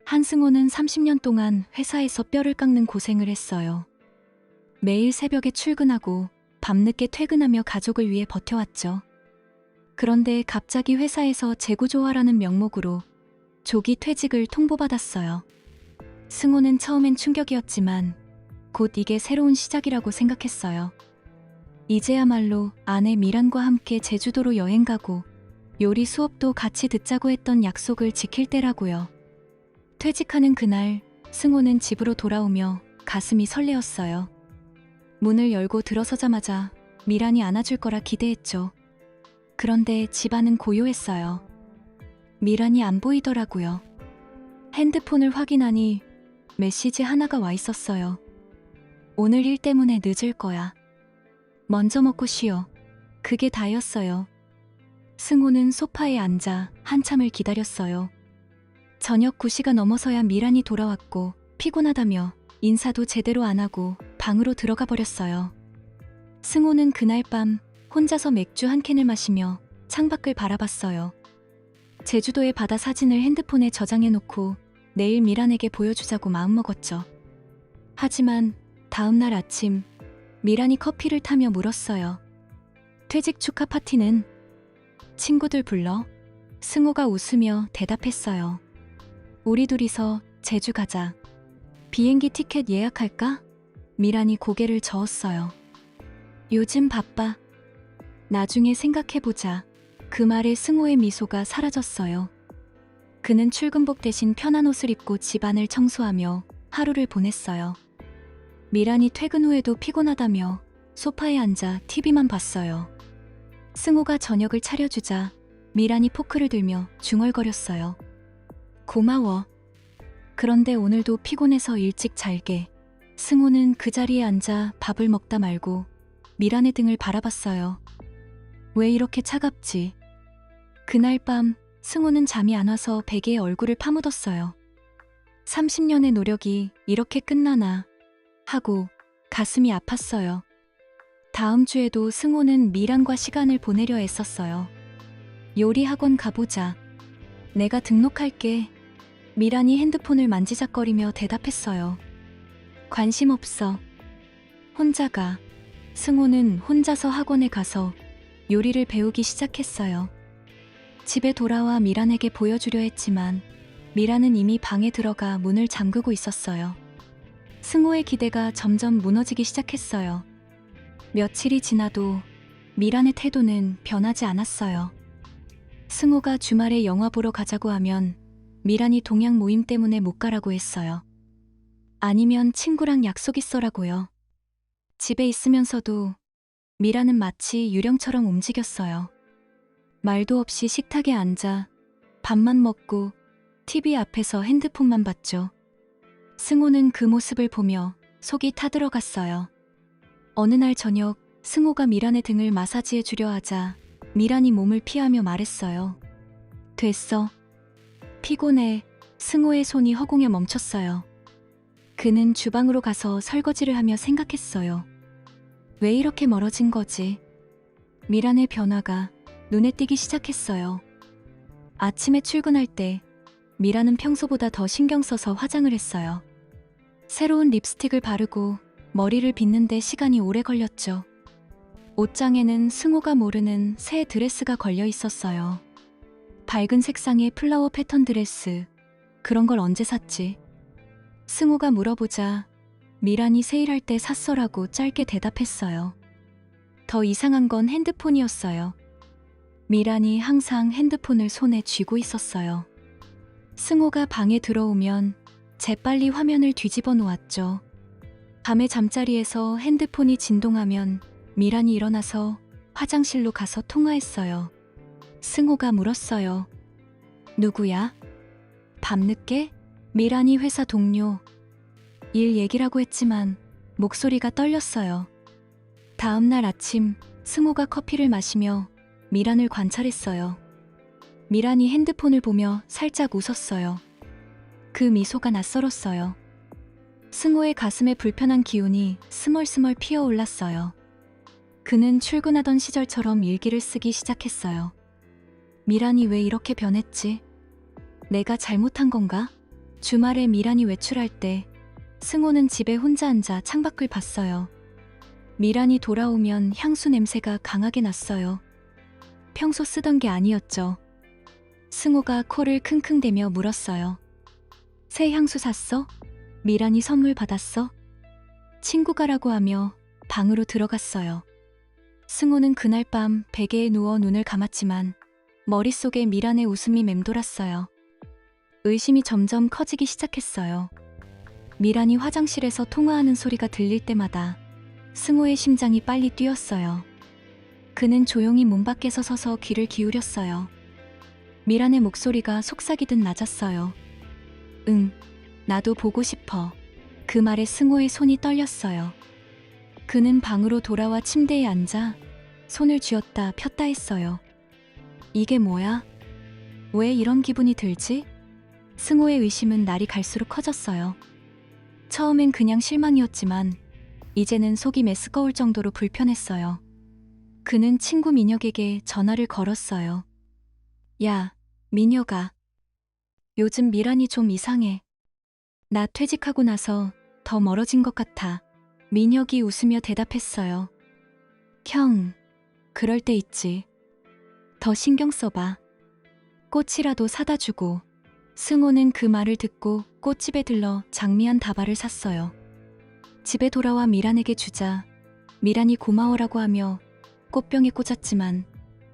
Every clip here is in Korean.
한승호는 30년 동안 회사에서 뼈를 깎는 고생을 했어요. 매일 새벽에 출근하고 밤늦게 퇴근하며 가족을 위해 버텨왔죠. 그런데 갑자기 회사에서 재구조화라는 명목으로 조기 퇴직을 통보받았어요. 승호는 처음엔 충격이었지만 곧 이게 새로운 시작이라고 생각했어요. 이제야말로 아내 미란과 함께 제주도로 여행 가고 요리 수업도 같이 듣자고 했던 약속을 지킬 때라고요. 퇴직하는 그날, 승호는 집으로 돌아오며 가슴이 설레었어요. 문을 열고 들어서자마자 미란이 안아줄 거라 기대했죠. 그런데 집안은 고요했어요. 미란이 안 보이더라고요. 핸드폰을 확인하니 메시지 하나가 와 있었어요. 오늘 일 때문에 늦을 거야. 먼저 먹고 쉬어. 그게 다였어요. 승호는 소파에 앉아 한참을 기다렸어요. 저녁 9시가 넘어서야 미란이 돌아왔고 피곤하다며 인사도 제대로 안 하고 방으로 들어가 버렸어요. 승호는 그날 밤 혼자서 맥주 한 캔을 마시며 창밖을 바라봤어요. 제주도의 바다 사진을 핸드폰에 저장해놓고 내일 미란에게 보여주자고 마음먹었죠. 하지만 다음날 아침 미란이 커피를 타며 물었어요. 퇴직 축하 파티는? 친구들 불러? 승호가 웃으며 대답했어요. 우리 둘이서 제주 가자. 비행기 티켓 예약할까? 미란이 고개를 저었어요. 요즘 바빠. 나중에 생각해보자. 그 말에 승호의 미소가 사라졌어요. 그는 출근복 대신 편한 옷을 입고 집안을 청소하며 하루를 보냈어요. 미란이 퇴근 후에도 피곤하다며 소파에 앉아 TV만 봤어요. 승호가 저녁을 차려주자 미란이 포크를 들며 중얼거렸어요. 고마워. 그런데 오늘도 피곤해서 일찍 잘게. 승호는 그 자리에 앉아 밥을 먹다 말고 미란의 등을 바라봤어요. 왜 이렇게 차갑지? 그날 밤 승호는 잠이 안 와서 베개에 얼굴을 파묻었어요. 30년의 노력이 이렇게 끝나나 하고 가슴이 아팠어요. 다음 주에도 승호는 미란과 시간을 보내려 애썼어요. 요리 학원 가보자. 내가 등록할게. 미란이 핸드폰을 만지작거리며 대답했어요. 관심 없어. 혼자 가. 승호는 혼자서 학원에 가서 요리를 배우기 시작했어요. 집에 돌아와 미란에게 보여주려 했지만 미란은 이미 방에 들어가 문을 잠그고 있었어요. 승호의 기대가 점점 무너지기 시작했어요. 며칠이 지나도 미란의 태도는 변하지 않았어요. 승호가 주말에 영화 보러 가자고 하면 미란이 동양 모임 때문에 못 가라고 했어요. 아니면 친구랑 약속 있어라고요. 집에 있으면서도 미란은 마치 유령처럼 움직였어요. 말도 없이 식탁에 앉아 밥만 먹고 TV 앞에서 핸드폰만 봤죠. 승호는 그 모습을 보며 속이 타들어갔어요. 어느 날 저녁 승호가 미란의 등을 마사지해 주려 하자 미란이 몸을 피하며 말했어요. 됐어. 피곤해. 승호의 손이 허공에 멈췄어요. 그는 주방으로 가서 설거지를 하며 생각했어요. 왜 이렇게 멀어진 거지? 미란의 변화가 눈에 띄기 시작했어요. 아침에 출근할 때 미란은 평소보다 더 신경 써서 화장을 했어요. 새로운 립스틱을 바르고 머리를 빗는데 시간이 오래 걸렸죠. 옷장에는 승호가 모르는 새 드레스가 걸려 있었어요. 밝은 색상의 플라워 패턴 드레스. 그런 걸 언제 샀지? 승호가 물어보자 미란이 세일할 때 샀어라고 짧게 대답했어요. 더 이상한 건 핸드폰이었어요. 미란이 항상 핸드폰을 손에 쥐고 있었어요. 승호가 방에 들어오면 재빨리 화면을 뒤집어 놓았죠. 밤에 잠자리에서 핸드폰이 진동하면 미란이 일어나서 화장실로 가서 통화했어요. 승호가 물었어요. 누구야? 밤늦게? 미란이 회사 동료. 일 얘기라고 했지만 목소리가 떨렸어요. 다음 날 아침 승호가 커피를 마시며 미란을 관찰했어요. 미란이 핸드폰을 보며 살짝 웃었어요. 그 미소가 낯설었어요. 승호의 가슴에 불편한 기운이 스멀스멀 피어올랐어요. 그는 출근하던 시절처럼 일기를 쓰기 시작했어요. 미란이 왜 이렇게 변했지? 내가 잘못한 건가? 주말에 미란이 외출할 때 승호는 집에 혼자 앉아 창밖을 봤어요. 미란이 돌아오면 향수 냄새가 강하게 났어요. 평소 쓰던 게 아니었죠. 승호가 코를 킁킁대며 물었어요. 새 향수 샀어? 미란이 선물 받았어? 친구가라고 하며 방으로 들어갔어요. 승호는 그날 밤 베개에 누워 눈을 감았지만 머릿속에 미란의 웃음이 맴돌았어요. 의심이 점점 커지기 시작했어요. 미란이 화장실에서 통화하는 소리가 들릴 때마다 승호의 심장이 빨리 뛰었어요. 그는 조용히 문 밖에서 서서 귀를 기울였어요. 미란의 목소리가 속삭이듯 낮았어요. 응, 나도 보고 싶어. 그 말에 승호의 손이 떨렸어요. 그는 방으로 돌아와 침대에 앉아 손을 쥐었다 폈다 했어요. 이게 뭐야? 왜 이런 기분이 들지? 승호의 의심은 날이 갈수록 커졌어요. 처음엔 그냥 실망이었지만 이제는 속이 메스꺼울 정도로 불편했어요. 그는 친구 민혁에게 전화를 걸었어요. 야, 민혁아. 요즘 미란이 좀 이상해. 나 퇴직하고 나서 더 멀어진 것 같아. 민혁이 웃으며 대답했어요. 형, 그럴 때 있지. 더 신경 써봐. 꽃이라도 사다 주고. 승호는 그 말을 듣고 꽃집에 들러 장미한 다발을 샀어요. 집에 돌아와 미란에게 주자 미란이 고마워라고 하며 꽃병에 꽂았지만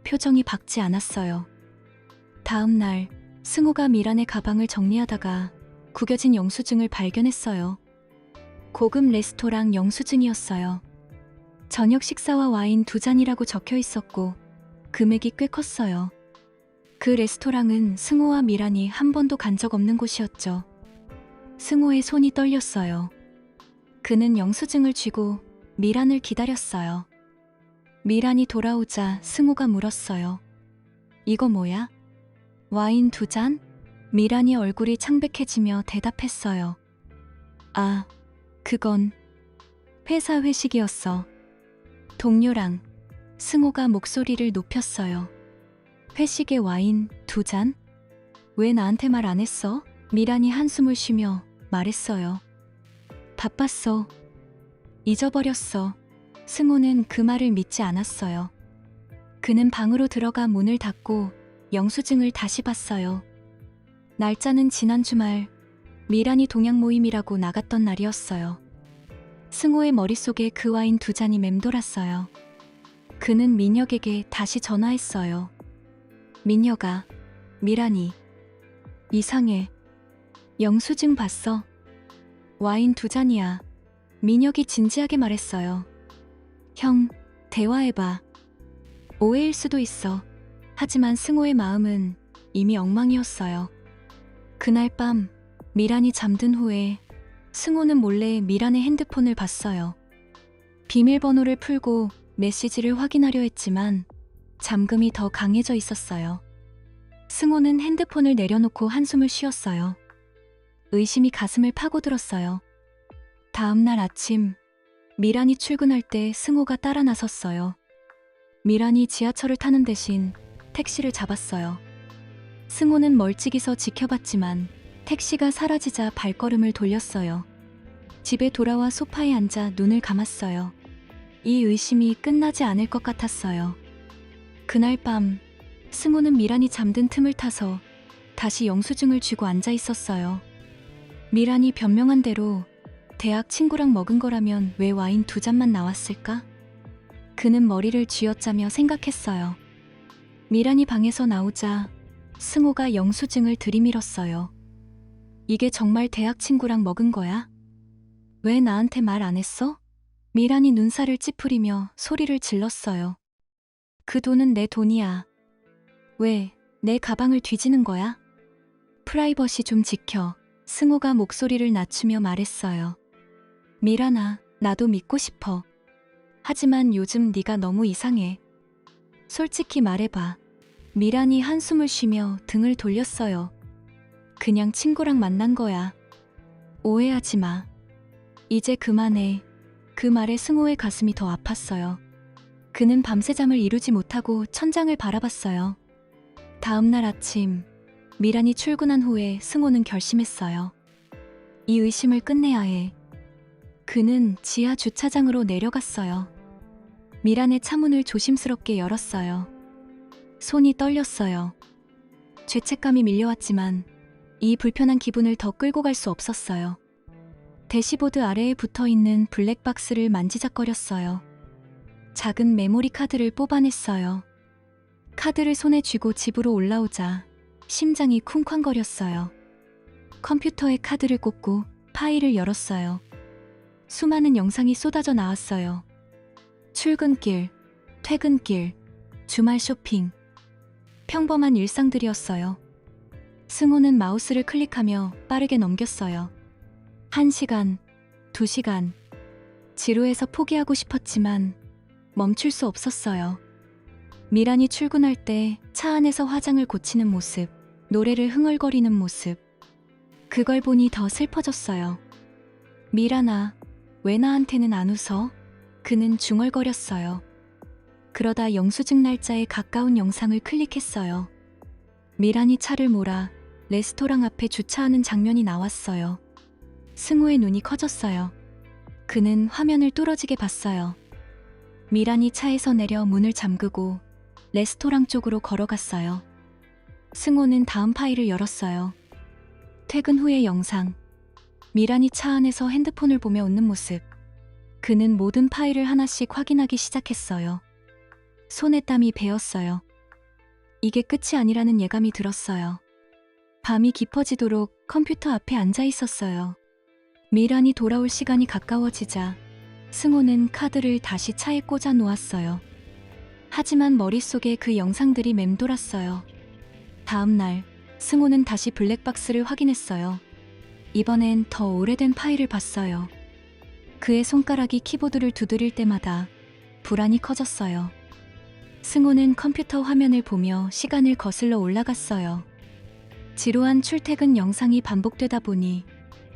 표정이 밝지 않았어요. 다음 날 승호가 미란의 가방을 정리하다가 구겨진 영수증을 발견했어요. 고급 레스토랑 영수증이었어요. 저녁 식사와 와인 2잔이라고 적혀 있었고 금액이 꽤 컸어요. 그 레스토랑은 승호와 미란이 한 번도 간 적 없는 곳이었죠. 승호의 손이 떨렸어요. 그는 영수증을 쥐고 미란을 기다렸어요. 미란이 돌아오자 승호가 물었어요. 이거 뭐야? 와인 2잔? 미란이 얼굴이 창백해지며 대답했어요. 아, 그건 회사 회식이었어. 동료랑. 승호가 목소리를 높였어요. 회식에 와인 2잔? 왜 나한테 말 안 했어? 미란이 한숨을 쉬며 말했어요. 바빴어. 잊어버렸어. 승호는 그 말을 믿지 않았어요. 그는 방으로 들어가 문을 닫고 영수증을 다시 봤어요. 날짜는 지난 주말 미란이 동양 모임이라고 나갔던 날이었어요. 승호의 머릿속에 그 와인 2잔이 맴돌았어요. 그는 민혁에게 다시 전화했어요. 민혁아, 미란이. 이상해. 영수증 봤어? 와인 2잔이야. 민혁이 진지하게 말했어요. 형, 대화해봐. 오해일 수도 있어. 하지만 승호의 마음은 이미 엉망이었어요. 그날 밤 미란이 잠든 후에 승호는 몰래 미란의 핸드폰을 봤어요. 비밀번호를 풀고 메시지를 확인하려 했지만 잠금이 더 강해져 있었어요. 승호는 핸드폰을 내려놓고 한숨을 쉬었어요. 의심이 가슴을 파고들었어요. 다음 날 아침 미란이 출근할 때 승호가 따라 나섰어요. 미란이 지하철을 타는 대신 택시를 잡았어요. 승호는 멀찍이서 지켜봤지만 택시가 사라지자 발걸음을 돌렸어요. 집에 돌아와 소파에 앉아 눈을 감았어요. 이 의심이 끝나지 않을 것 같았어요. 그날 밤 승호는 미란이 잠든 틈을 타서 다시 영수증을 쥐고 앉아 있었어요. 미란이 변명한 대로 대학 친구랑 먹은 거라면 왜 와인 2잔만 나왔을까? 그는 머리를 쥐어짜며 생각했어요. 미란이 방에서 나오자 승호가 영수증을 들이밀었어요. 이게 정말 대학 친구랑 먹은 거야? 왜 나한테 말 안 했어? 미란이 눈살을 찌푸리며 소리를 질렀어요. 그 돈은 내 돈이야. 왜 내 가방을 뒤지는 거야? 프라이버시 좀 지켜. 승호가 목소리를 낮추며 말했어요. 미란아, 나도 믿고 싶어. 하지만 요즘 네가 너무 이상해. 솔직히 말해봐. 미란이 한숨을 쉬며 등을 돌렸어요. 그냥 친구랑 만난 거야. 오해하지 마. 이제 그만해. 그 말에 승호의 가슴이 더 아팠어요. 그는 밤새 잠을 이루지 못하고 천장을 바라봤어요. 다음 날 아침 미란이 출근한 후에 승호는 결심했어요. 이 의심을 끝내야 해. 그는 지하 주차장으로 내려갔어요. 미란의 차문을 조심스럽게 열었어요. 손이 떨렸어요. 죄책감이 밀려왔지만 이 불편한 기분을 더 끌고 갈 수 없었어요. 대시보드 아래에 붙어있는 블랙박스를 만지작거렸어요. 작은 메모리 카드를 뽑아냈어요. 카드를 손에 쥐고 집으로 올라오자 심장이 쿵쾅거렸어요. 컴퓨터에 카드를 꽂고 파일을 열었어요. 수많은 영상이 쏟아져 나왔어요. 출근길, 퇴근길, 주말 쇼핑. 평범한 일상들이었어요. 승호는 마우스를 클릭하며 빠르게 넘겼어요. 1시간, 2시간. 지루해서 포기하고 싶었지만 멈출 수 없었어요. 미란이 출근할 때 차 안에서 화장을 고치는 모습, 노래를 흥얼거리는 모습. 그걸 보니 더 슬퍼졌어요. 미란아, 왜 나한테는 안 웃어? 그는 중얼거렸어요. 그러다 영수증 날짜에 가까운 영상을 클릭했어요. 미란이 차를 몰아 레스토랑 앞에 주차하는 장면이 나왔어요. 승호의 눈이 커졌어요. 그는 화면을 뚫어지게 봤어요. 미란이 차에서 내려 문을 잠그고 레스토랑 쪽으로 걸어갔어요. 승호는 다음 파일을 열었어요. 퇴근 후의 영상. 미란이 차 안에서 핸드폰을 보며 웃는 모습. 그는 모든 파일을 하나씩 확인하기 시작했어요. 손에 땀이 배었어요. 이게 끝이 아니라는 예감이 들었어요. 밤이 깊어지도록 컴퓨터 앞에 앉아 있었어요. 미란이 돌아올 시간이 가까워지자 승호는 카드를 다시 차에 꽂아 놓았어요. 하지만 머릿속에 그 영상들이 맴돌았어요. 다음 날 승호는 다시 블랙박스를 확인했어요. 이번엔 더 오래된 파일을 봤어요. 그의 손가락이 키보드를 두드릴 때마다 불안이 커졌어요. 승호는 컴퓨터 화면을 보며 시간을 거슬러 올라갔어요. 지루한 출퇴근 영상이 반복되다 보니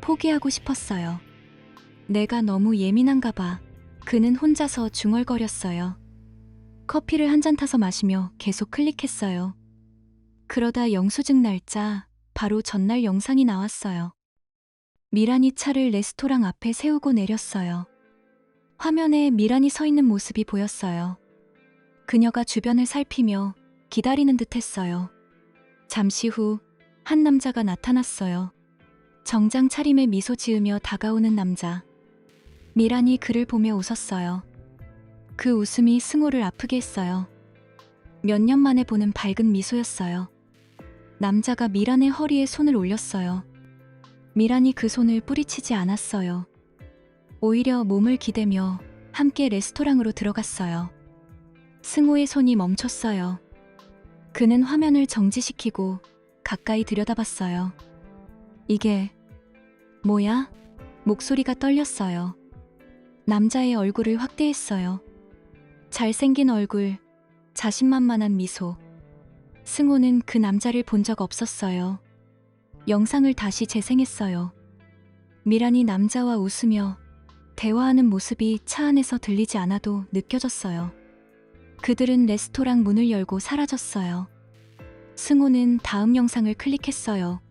포기하고 싶었어요. 내가 너무 예민한가 봐. 그는 혼자서 중얼거렸어요. 커피를 한 잔 타서 마시며 계속 클릭했어요. 그러다 영수증 날짜, 바로 전날 영상이 나왔어요. 미란이 차를 레스토랑 앞에 세우고 내렸어요. 화면에 미란이 서 있는 모습이 보였어요. 그녀가 주변을 살피며 기다리는 듯 했어요. 잠시 후 한 남자가 나타났어요. 정장 차림에 미소 지으며 다가오는 남자. 미란이 그를 보며 웃었어요. 그 웃음이 승호를 아프게 했어요. 몇 년 만에 보는 밝은 미소였어요. 남자가 미란의 허리에 손을 올렸어요. 미란이 그 손을 뿌리치지 않았어요. 오히려 몸을 기대며 함께 레스토랑으로 들어갔어요. 승호의 손이 멈췄어요. 그는 화면을 정지시키고 가까이 들여다봤어요. 이게 뭐야? 목소리가 떨렸어요. 남자의 얼굴을 확대했어요. 잘생긴 얼굴, 자신만만한 미소. 승호는 그 남자를 본 적 없었어요. 영상을 다시 재생했어요. 미란이 남자와 웃으며 대화하는 모습이 차 안에서 들리지 않아도 느껴졌어요. 그들은 레스토랑 문을 열고 사라졌어요. 승호는 다음 영상을 클릭했어요.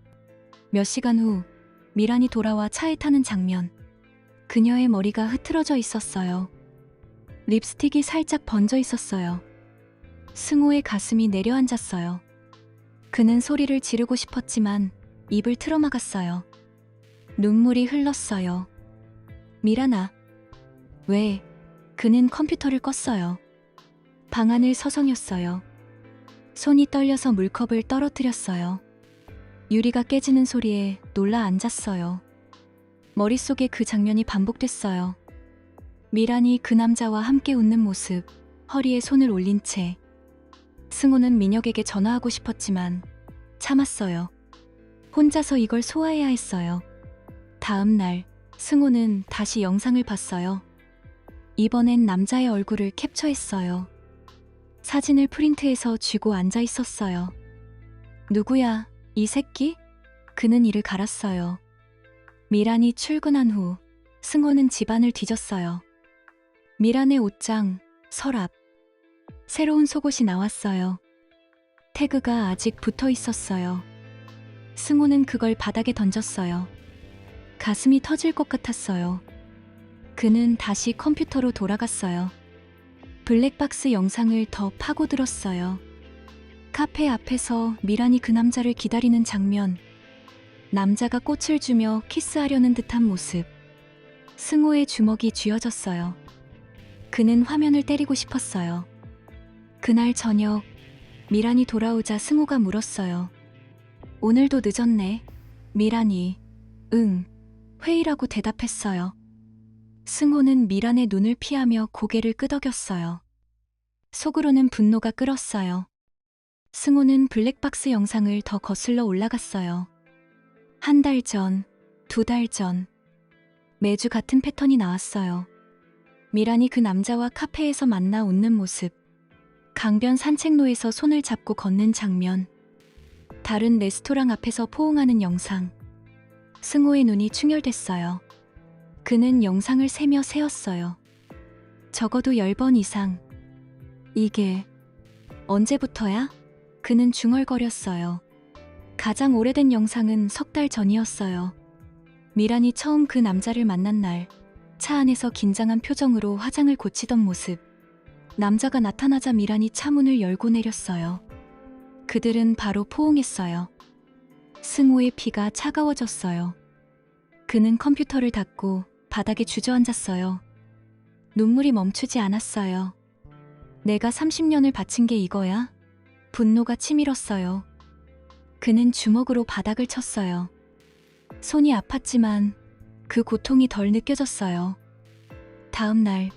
몇 시간 후 미란이 돌아와 차에 타는 장면. 그녀의 머리가 흐트러져 있었어요. 립스틱이 살짝 번져 있었어요. 승호의 가슴이 내려앉았어요. 그는 소리를 지르고 싶었지만 입을 틀어막았어요. 눈물이 흘렀어요. 미란아. 왜? 그는 컴퓨터를 껐어요. 방안을 서성였어요. 손이 떨려서 물컵을 떨어뜨렸어요. 유리가 깨지는 소리에 놀라 앉았어요. 머릿속에 그 장면이 반복됐어요. 미란이 그 남자와 함께 웃는 모습, 허리에 손을 올린 채. 승호는 민혁에게 전화하고 싶었지만 참았어요. 혼자서 이걸 소화해야 했어요. 다음 날 승호는 다시 영상을 봤어요. 이번엔 남자의 얼굴을 캡처했어요. 사진을 프린트해서 쥐고 앉아 있었어요. 누구야, 이 새끼? 그는 이를 갈았어요. 미란이 출근한 후 승호는 집안을 뒤졌어요. 미란의 옷장, 서랍. 새로운 속옷이 나왔어요. 태그가 아직 붙어 있었어요. 승호는 그걸 바닥에 던졌어요. 가슴이 터질 것 같았어요. 그는 다시 컴퓨터로 돌아갔어요. 블랙박스 영상을 더 파고들었어요. 카페 앞에서 미란이 그 남자를 기다리는 장면. 남자가 꽃을 주며 키스하려는 듯한 모습. 승호의 주먹이 쥐어졌어요. 그는 화면을 때리고 싶었어요. 그날 저녁 미란이 돌아오자 승호가 물었어요. 오늘도 늦었네. 미란이 응. 회의라고 대답했어요. 승호는 미란의 눈을 피하며 고개를 끄덕였어요. 속으로는 분노가 끓었어요. 승호는 블랙박스 영상을 더 거슬러 올라갔어요. 한 달 전, 2달 전. 매주 같은 패턴이 나왔어요. 미란이 그 남자와 카페에서 만나 웃는 모습. 강변 산책로에서 손을 잡고 걷는 장면. 다른 레스토랑 앞에서 포옹하는 영상. 승호의 눈이 충혈됐어요. 그는 영상을 세며 세었어요. 적어도 10번 이상. 이게 언제부터야? 그는 중얼거렸어요. 가장 오래된 영상은 3달 전이었어요. 미란이 처음 그 남자를 만난 날, 차 안에서 긴장한 표정으로 화장을 고치던 모습. 남자가 나타나자 미란이 차문을 열고 내렸어요. 그들은 바로 포옹했어요. 승호의 피가 차가워졌어요. 그는 컴퓨터를 닫고 바닥에 주저앉았어요. 눈물이 멈추지 않았어요. 내가 30년을 바친 게 이거야? 분노가 치밀었어요. 그는 주먹으로 바닥을 쳤어요. 손이 아팠지만 그 고통이 덜 느껴졌어요. 다음 날,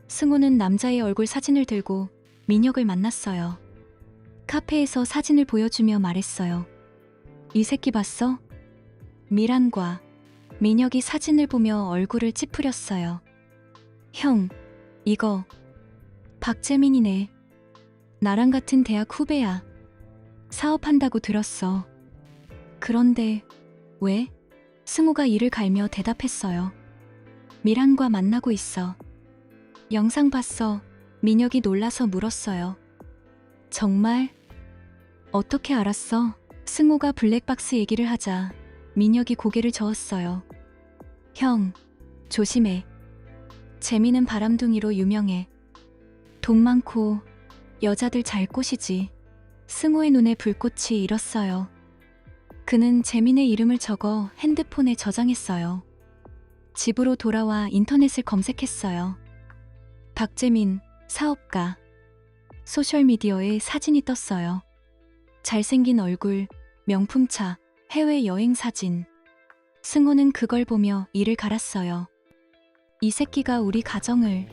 승호는 남자의 얼굴 사진을 들고 민혁을 만났어요. 카페에서 사진을 보여주며 말했어요. 이 새끼 봤어? 미란과 민혁이 사진을 보며 얼굴을 찌푸렸어요. 형, 이거 박재민이네. 나랑 같은 대학 후배야. 사업한다고 들었어. 그런데 왜? 승호가 이를 갈며 대답했어요. 미란과 만나고 있어. 영상 봤어. 민혁이 놀라서 물었어요. 정말? 어떻게 알았어? 승호가 블랙박스 얘기를 하자 민혁이 고개를 저었어요. 형, 조심해. 재미는 바람둥이로 유명해. 돈 많고 여자들 잘 꼬시지. 승호의 눈에 불꽃이 일었어요. 그는 재민의 이름을 적어 핸드폰에 저장했어요. 집으로 돌아와 인터넷을 검색했어요. 박재민, 사업가. 소셜미디어에 사진이 떴어요. 잘생긴 얼굴, 명품차, 해외여행 사진. 승호는 그걸 보며 이를 갈았어요. 이 새끼가 우리 가정을.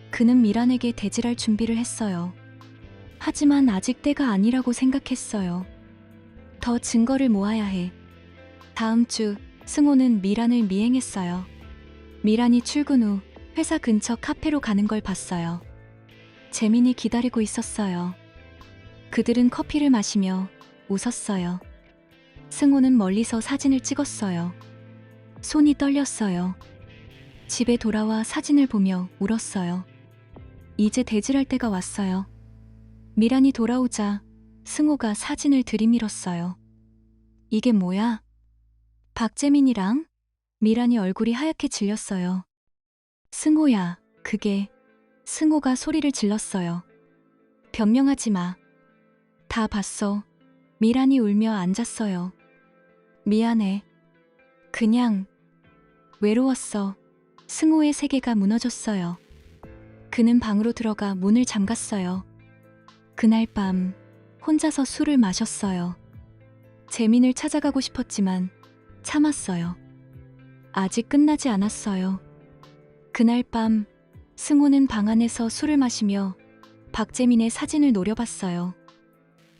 그는 미란에게 대질할 준비를 했어요. 하지만 아직 때가 아니라고 생각했어요. 더 증거를 모아야 해. 다음 주 승호는 미란을 미행했어요. 미란이 출근 후 회사 근처 카페로 가는 걸 봤어요. 재민이 기다리고 있었어요. 그들은 커피를 마시며 웃었어요. 승호는 멀리서 사진을 찍었어요. 손이 떨렸어요. 집에 돌아와 사진을 보며 울었어요. 이제 대질할 때가 왔어요. 미란이 돌아오자 승호가 사진을 들이밀었어요. 이게 뭐야? 박재민이랑? 미란이 얼굴이 하얗게 질렸어요. 승호야, 그게. 승호가 소리를 질렀어요. 변명하지 마. 다 봤어. 미란이 울며 앉았어요. 미안해. 그냥 외로웠어. 승호의 세계가 무너졌어요. 그는 방으로 들어가 문을 잠갔어요. 그날 밤 혼자서 술을 마셨어요. 재민을 찾아가고 싶었지만 참았어요. 아직 끝나지 않았어요. 그날 밤 승호는 방 안에서 술을 마시며 박재민의 사진을 노려봤어요.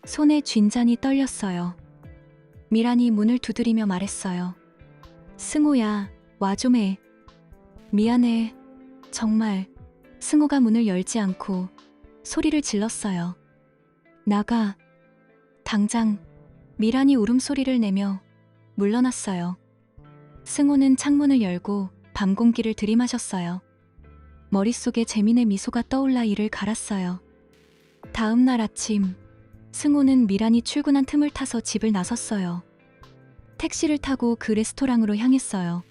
손에 쥔 잔이 떨렸어요. 미란이 문을 두드리며 말했어요. 승호야, 와 좀 해. 미안해. 정말. 승호가 문을 열지 않고 소리를 질렀어요. 나가. 당장. 미란이 울음소리를 내며 물러났어요. 승호는 창문을 열고 밤 공기를 들이마셨어요. 머릿속에 재민의 미소가 떠올라 이를 갈았어요. 다음 날 아침, 승호는 미란이 출근한 틈을 타서 집을 나섰어요. 택시를 타고 그 레스토랑으로 향했어요.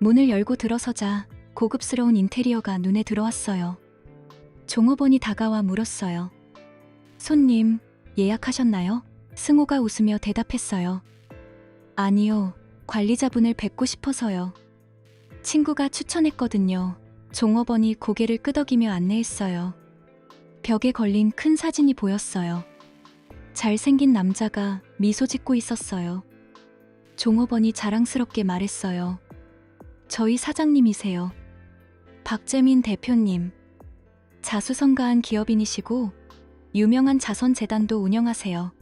문을 열고 들어서자 고급스러운 인테리어가 눈에 들어왔어요. 종업원이 다가와 물었어요. 손님, 예약하셨나요? 승호가 웃으며 대답했어요. 아니요, 관리자분을 뵙고 싶어서요. 친구가 추천했거든요. 종업원이 고개를 끄덕이며 안내했어요. 벽에 걸린 큰 사진이 보였어요. 잘생긴 남자가 미소 짓고 있었어요. 종업원이 자랑스럽게 말했어요. 저희 사장님이세요. 박재민 대표님. 자수성가한 기업인이시고 유명한 자선재단도 운영하세요.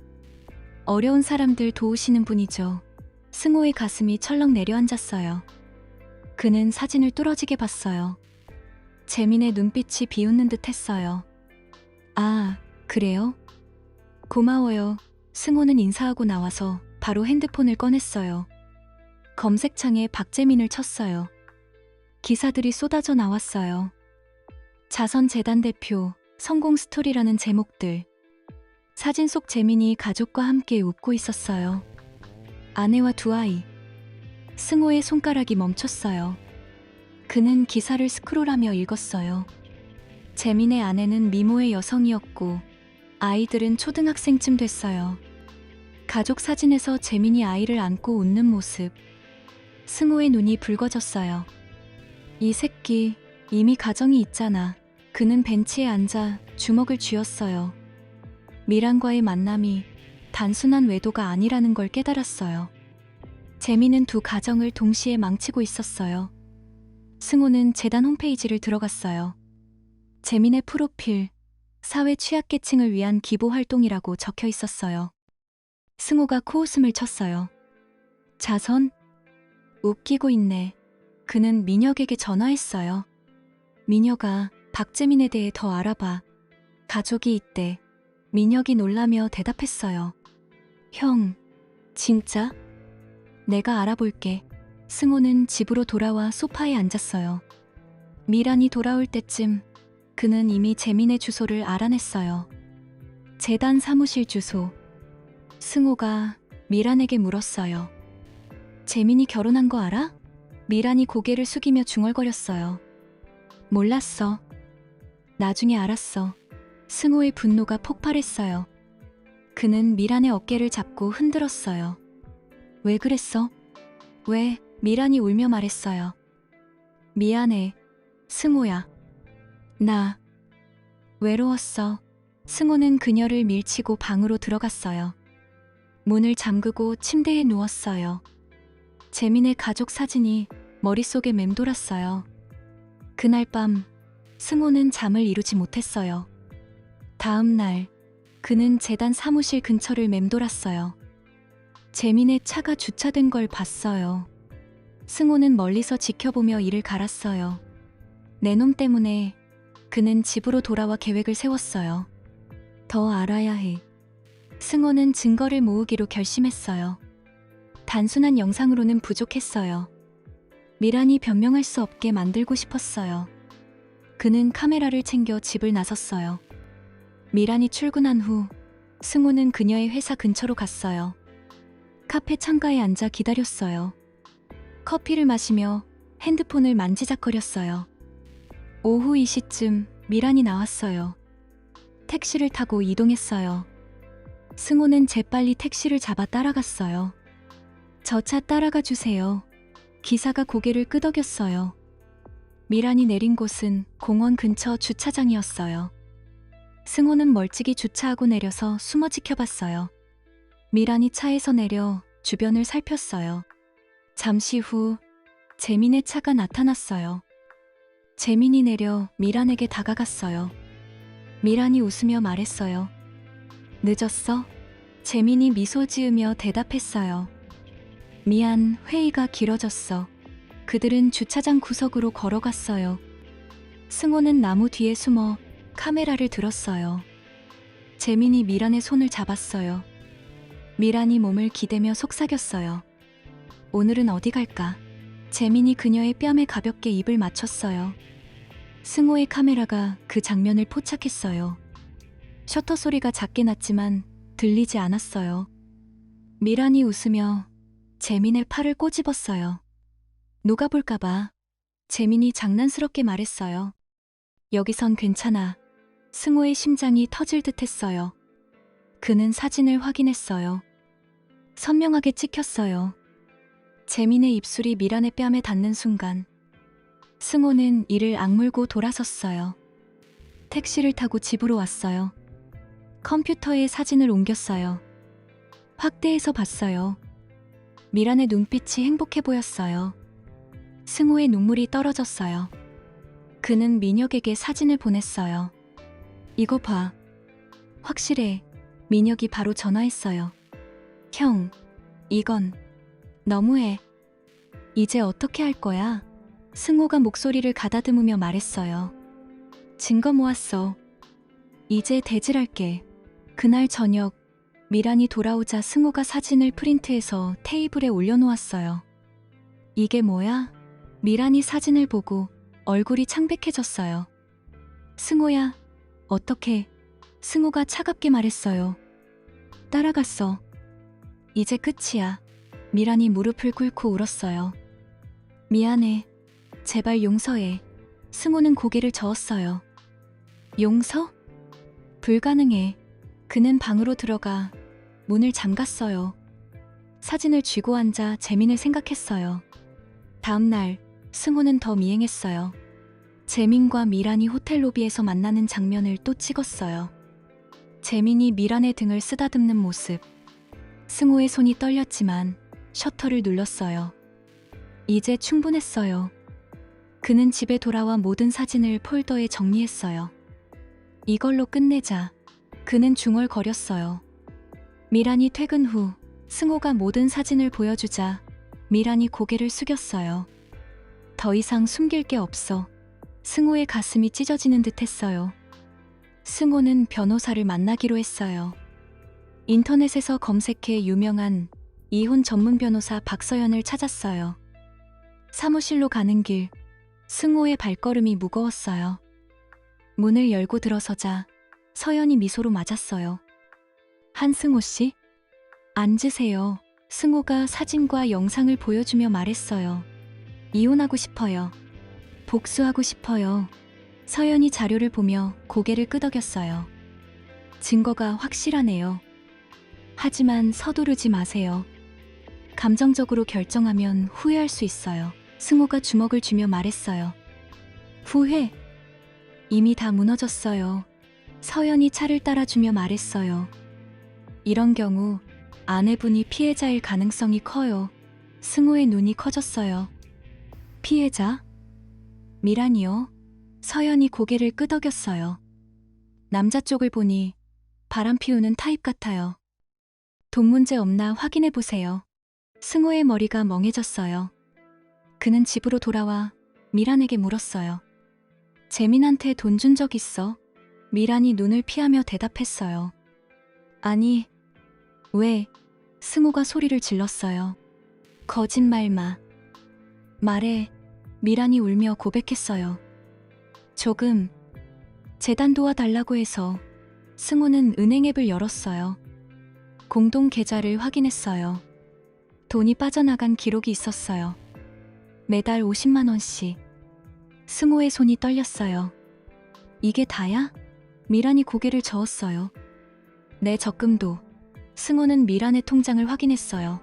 어려운 사람들 도우시는 분이죠. 승호의 가슴이 철렁 내려앉았어요. 그는 사진을 뚫어지게 봤어요. 재민의 눈빛이 비웃는 듯 했어요. 아, 그래요? 고마워요. 승호는 인사하고 나와서 바로 핸드폰을 꺼냈어요. 검색창에 박재민을 쳤어요. 기사들이 쏟아져 나왔어요. 자선재단 대표, 성공 스토리라는 제목들. 사진 속 재민이 가족과 함께 웃고 있었어요. 아내와 두 아이. 승호의 손가락이 멈췄어요. 그는 기사를 스크롤하며 읽었어요. 재민의 아내는 미모의 여성이었고 아이들은 초등학생쯤 됐어요. 가족 사진에서 재민이 아이를 안고 웃는 모습. 승호의 눈이 붉어졌어요. 이 새끼 이미 가정이 있잖아. 그는 벤치에 앉아 주먹을 쥐었어요. 미란과의 만남이 단순한 외도가 아니라는 걸 깨달았어요. 재민은 두 가정을 동시에 망치고 있었어요. 승호는 재단 홈페이지를 들어갔어요. 재민의 프로필, 사회 취약계층을 위한 기부 활동이라고 적혀 있었어요. 승호가 코웃음을 쳤어요. 자선? 웃기고 있네. 그는 민혁에게 전화했어요. 민혁아, 박재민에 대해 더 알아봐. 가족이 있대. 민혁이 놀라며 대답했어요. 형, 진짜? 내가 알아볼게. 승호는 집으로 돌아와 소파에 앉았어요. 미란이 돌아올 때쯤 그는 이미 재민의 주소를 알아냈어요. 재단 사무실 주소. 승호가 미란에게 물었어요. 재민이 결혼한 거 알아? 미란이 고개를 숙이며 중얼거렸어요. 몰랐어. 나중에 알았어. 승호의 분노가 폭발했어요. 그는 미란의 어깨를 잡고 흔들었어요. 왜 그랬어? 왜? 미란이 울며 말했어요. 미안해. 승호야. 나 외로웠어. 승호는 그녀를 밀치고 방으로 들어갔어요. 문을 잠그고 침대에 누웠어요. 재민의 가족 사진이 머릿속에 맴돌았어요. 그날 밤 승호는 잠을 이루지 못했어요. 다음 날 그는 재단 사무실 근처를 맴돌았어요. 재민의 차가 주차된 걸 봤어요. 승호는 멀리서 지켜보며 이를 갈았어요. 내 놈 때문에 그는 집으로 돌아와 계획을 세웠어요. 더 알아야 해. 승호는 증거를 모으기로 결심했어요. 단순한 영상으로는 부족했어요. 미란이 변명할 수 없게 만들고 싶었어요. 그는 카메라를 챙겨 집을 나섰어요. 미란이 출근한 후 승호는 그녀의 회사 근처로 갔어요. 카페 창가에 앉아 기다렸어요. 커피를 마시며 핸드폰을 만지작거렸어요. 오후 2시쯤 미란이 나왔어요. 택시를 타고 이동했어요. 승호는 재빨리 택시를 잡아 따라갔어요. 저 차 따라가 주세요. 기사가 고개를 끄덕였어요. 미란이 내린 곳은 공원 근처 주차장이었어요. 승호는 멀찍이 주차하고 내려서 숨어 지켜봤어요. 미란이 차에서 내려 주변을 살폈어요. 잠시 후 재민의 차가 나타났어요. 재민이 내려 미란에게 다가갔어요. 미란이 웃으며 말했어요. 늦었어? 재민이 미소 지으며 대답했어요. 미안, 회의가 길어졌어. 그들은 주차장 구석으로 걸어갔어요. 승호는 나무 뒤에 숨어 카메라를 들었어요. 재민이 미란의 손을 잡았어요. 미란이 몸을 기대며 속삭였어요. 오늘은 어디 갈까? 재민이 그녀의 뺨에 가볍게 입을 맞췄어요. 승호의 카메라가 그 장면을 포착했어요. 셔터 소리가 작게 났지만 들리지 않았어요. 미란이 웃으며 재민의 팔을 꼬집었어요. 녹아볼까봐 재민이 장난스럽게 말했어요. 여기선 괜찮아. 승호의 심장이 터질 듯 했어요. 그는 사진을 확인했어요. 선명하게 찍혔어요. 재민의 입술이 미란의 뺨에 닿는 순간 승호는 이를 악물고 돌아섰어요. 택시를 타고 집으로 왔어요. 컴퓨터에 사진을 옮겼어요. 확대해서 봤어요. 미란의 눈빛이 행복해 보였어요. 승호의 눈물이 떨어졌어요. 그는 민혁에게 사진을 보냈어요. 이거 봐. 확실해. 민혁이 바로 전화했어요. 형, 이건 너무해. 이제 어떻게 할 거야? 승호가 목소리를 가다듬으며 말했어요. 증거 모았어. 이제 대질할게. 그날 저녁 미란이 돌아오자 승호가 사진을 프린트해서 테이블에 올려놓았어요. 이게 뭐야? 미란이 사진을 보고 얼굴이 창백해졌어요. 승호야, 어떡해? 승호가 차갑게 말했어요. 따라갔어. 이제 끝이야. 미란이 무릎을 꿇고 울었어요. 미안해. 제발 용서해. 승호는 고개를 저었어요. 용서? 불가능해. 그는 방으로 들어가 문을 잠갔어요. 사진을 쥐고 앉아 재민을 생각했어요. 다음 날 승호는 더 미행했어요. 재민과 미란이 호텔 로비에서 만나는 장면을 또 찍었어요. 재민이 미란의 등을 쓰다듬는 모습. 승호의 손이 떨렸지만 셔터를 눌렀어요. 이제 충분했어요. 그는 집에 돌아와 모든 사진을 폴더에 정리했어요. 이걸로 끝내자. 그는 중얼거렸어요. 미란이 퇴근 후 승호가 모든 사진을 보여주자 미란이 고개를 숙였어요. 더 이상 숨길 게 없어. 승호의 가슴이 찢어지는 듯 했어요. 승호는 변호사를 만나기로 했어요. 인터넷에서 검색해 유명한 이혼 전문 변호사 박서연을 찾았어요. 사무실로 가는 길, 승호의 발걸음이 무거웠어요. 문을 열고 들어서자 서연이 미소로 맞았어요. 한승호 씨? 앉으세요. 승호가 사진과 영상을 보여주며 말했어요. 이혼하고 싶어요. 복수하고 싶어요. 서연이 자료를 보며 고개를 끄덕였어요. 증거가 확실하네요. 하지만 서두르지 마세요. 감정적으로 결정하면 후회할 수 있어요. 승호가 주먹을 쥐며 말했어요. 후회? 이미 다 무너졌어요. 서연이 차를 따라주며 말했어요. 이런 경우 아내분이 피해자일 가능성이 커요. 승호의 눈이 커졌어요. 피해자? 미란이요? 서연이 고개를 끄덕였어요. 남자 쪽을 보니 바람 피우는 타입 같아요. 돈 문제 없나 확인해 보세요. 승호의 머리가 멍해졌어요. 그는 집으로 돌아와 미란에게 물었어요. 재민한테 돈 준 적 있어? 미란이 눈을 피하며 대답했어요. 아니, 왜? 승호가 소리를 질렀어요. 거짓말 마. 말해. 미란이 울며 고백했어요. 조금. 재단 도와달라고 해서. 승호는 은행 앱을 열었어요. 공동 계좌를 확인했어요. 돈이 빠져나간 기록이 있었어요. 매달 50만 원씩. 승호의 손이 떨렸어요. 이게 다야? 미란이 고개를 저었어요. 내 적금도. 승호는 미란의 통장을 확인했어요.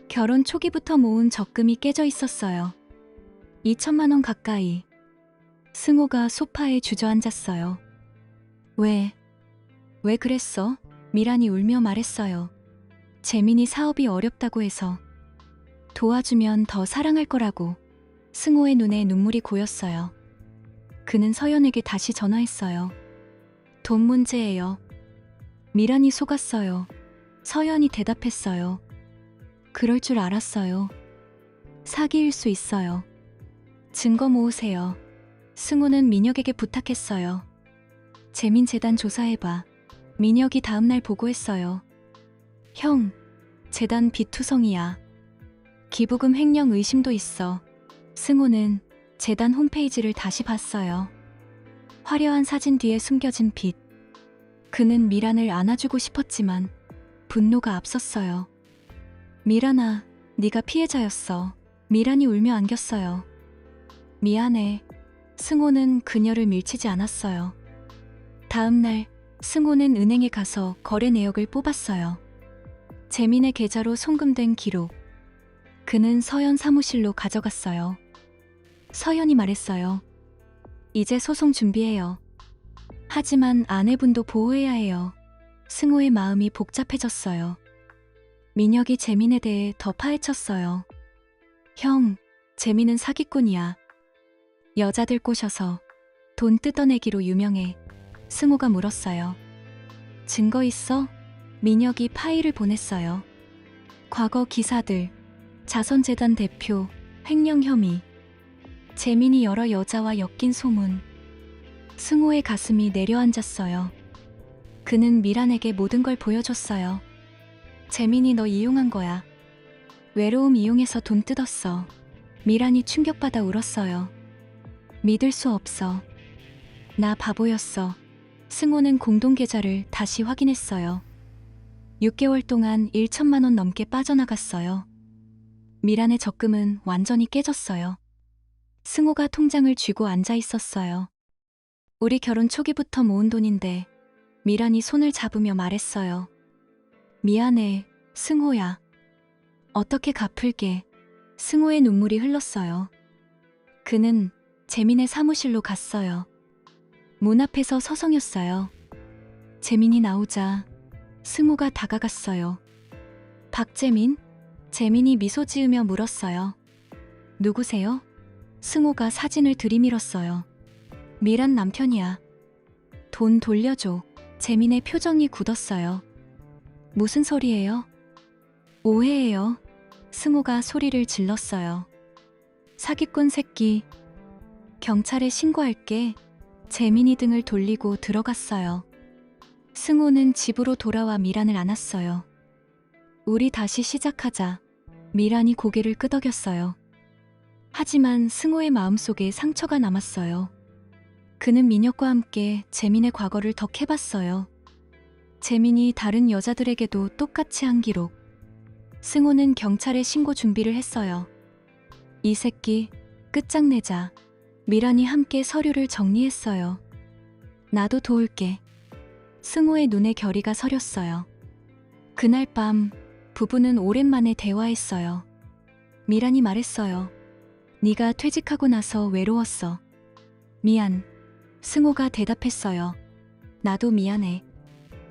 결혼 초기부터 모은 적금이 깨져 있었어요. 2천만 원 가까이. 승호가 소파에 주저앉았어요. 왜 그랬어? 미란이 울며 말했어요. 재민이 사업이 어렵다고 해서. 도와주면 더 사랑할 거라고. 승호의 눈에 눈물이 고였어요. 그는 서연에게 다시 전화했어요. 돈 문제예요. 미란이 속았어요. 서연이 대답했어요. 그럴 줄 알았어요. 사기일 수 있어요. 증거 모으세요. 승호는 민혁에게 부탁했어요. 재민 재단 조사해봐. 민혁이 다음날 보고했어요. 형, 재단 비투성이야. 기부금 횡령 의심도 있어. 승호는 재단 홈페이지를 다시 봤어요. 화려한 사진 뒤에 숨겨진 빚. 그는 미란을 안아주고 싶었지만 분노가 앞섰어요. 미란아, 네가 피해자였어. 미란이 울며 안겼어요. 미안해. 승호는 그녀를 밀치지 않았어요. 다음 날 승호는 은행에 가서 거래 내역을 뽑았어요. 재민의 계좌로 송금된 기록. 그는 서연 사무실로 가져갔어요. 서연이 말했어요. 이제 소송 준비해요. 하지만 아내분도 보호해야 해요. 승호의 마음이 복잡해졌어요. 민혁이 재민에 대해 더 파헤쳤어요. 형, 재민은 사기꾼이야. 여자들 꼬셔서 돈 뜯어내기로 유명해. 승호가 물었어요. 증거 있어? 민혁이 파일을 보냈어요. 과거 기사들, 자선재단 대표, 횡령 혐의, 재민이 여러 여자와 엮인 소문. 승호의 가슴이 내려앉았어요. 그는 미란에게 모든 걸 보여줬어요. 재민이 너 이용한 거야. 외로움 이용해서 돈 뜯었어. 미란이 충격받아 울었어요. 믿을 수 없어. 나 바보였어. 승호는 공동계좌를 다시 확인했어요. 6개월 동안 1천만 원 넘게 빠져나갔어요. 미란의 적금은 완전히 깨졌어요. 승호가 통장을 쥐고 앉아 있었어요. 우리 결혼 초기부터 모은 돈인데 미란이 손을 잡으며 말했어요. 미안해, 승호야. 어떻게 갚을게. 승호의 눈물이 흘렀어요. 그는 재민의 사무실로 갔어요. 문 앞에서 서성였어요. 재민이 나오자 승호가 다가갔어요. 박재민? 재민이 미소 지으며 물었어요. 누구세요? 승호가 사진을 들이밀었어요. 미란 남편이야. 돈 돌려줘. 재민의 표정이 굳었어요. 무슨 소리예요? 오해예요. 승호가 소리를 질렀어요. 사기꾼 새끼. 경찰에 신고할게. 재민이 등을 돌리고 들어갔어요. 승호는 집으로 돌아와 미란을 안았어요. 우리 다시 시작하자. 미란이 고개를 끄덕였어요. 하지만 승호의 마음속에 상처가 남았어요. 그는 민혁과 함께 재민의 과거를 더 캐봤어요. 재민이 다른 여자들에게도 똑같이 한 기록. 승호는 경찰에 신고 준비를 했어요. 이 새끼 끝장내자. 미란이 함께 서류를 정리했어요. 나도 도울게. 승호의 눈에 결의가 서렸어요. 그날 밤 부부는 오랜만에 대화했어요. 미란이 말했어요. 네가 퇴직하고 나서 외로웠어. 미안. 승호가 대답했어요. 나도 미안해.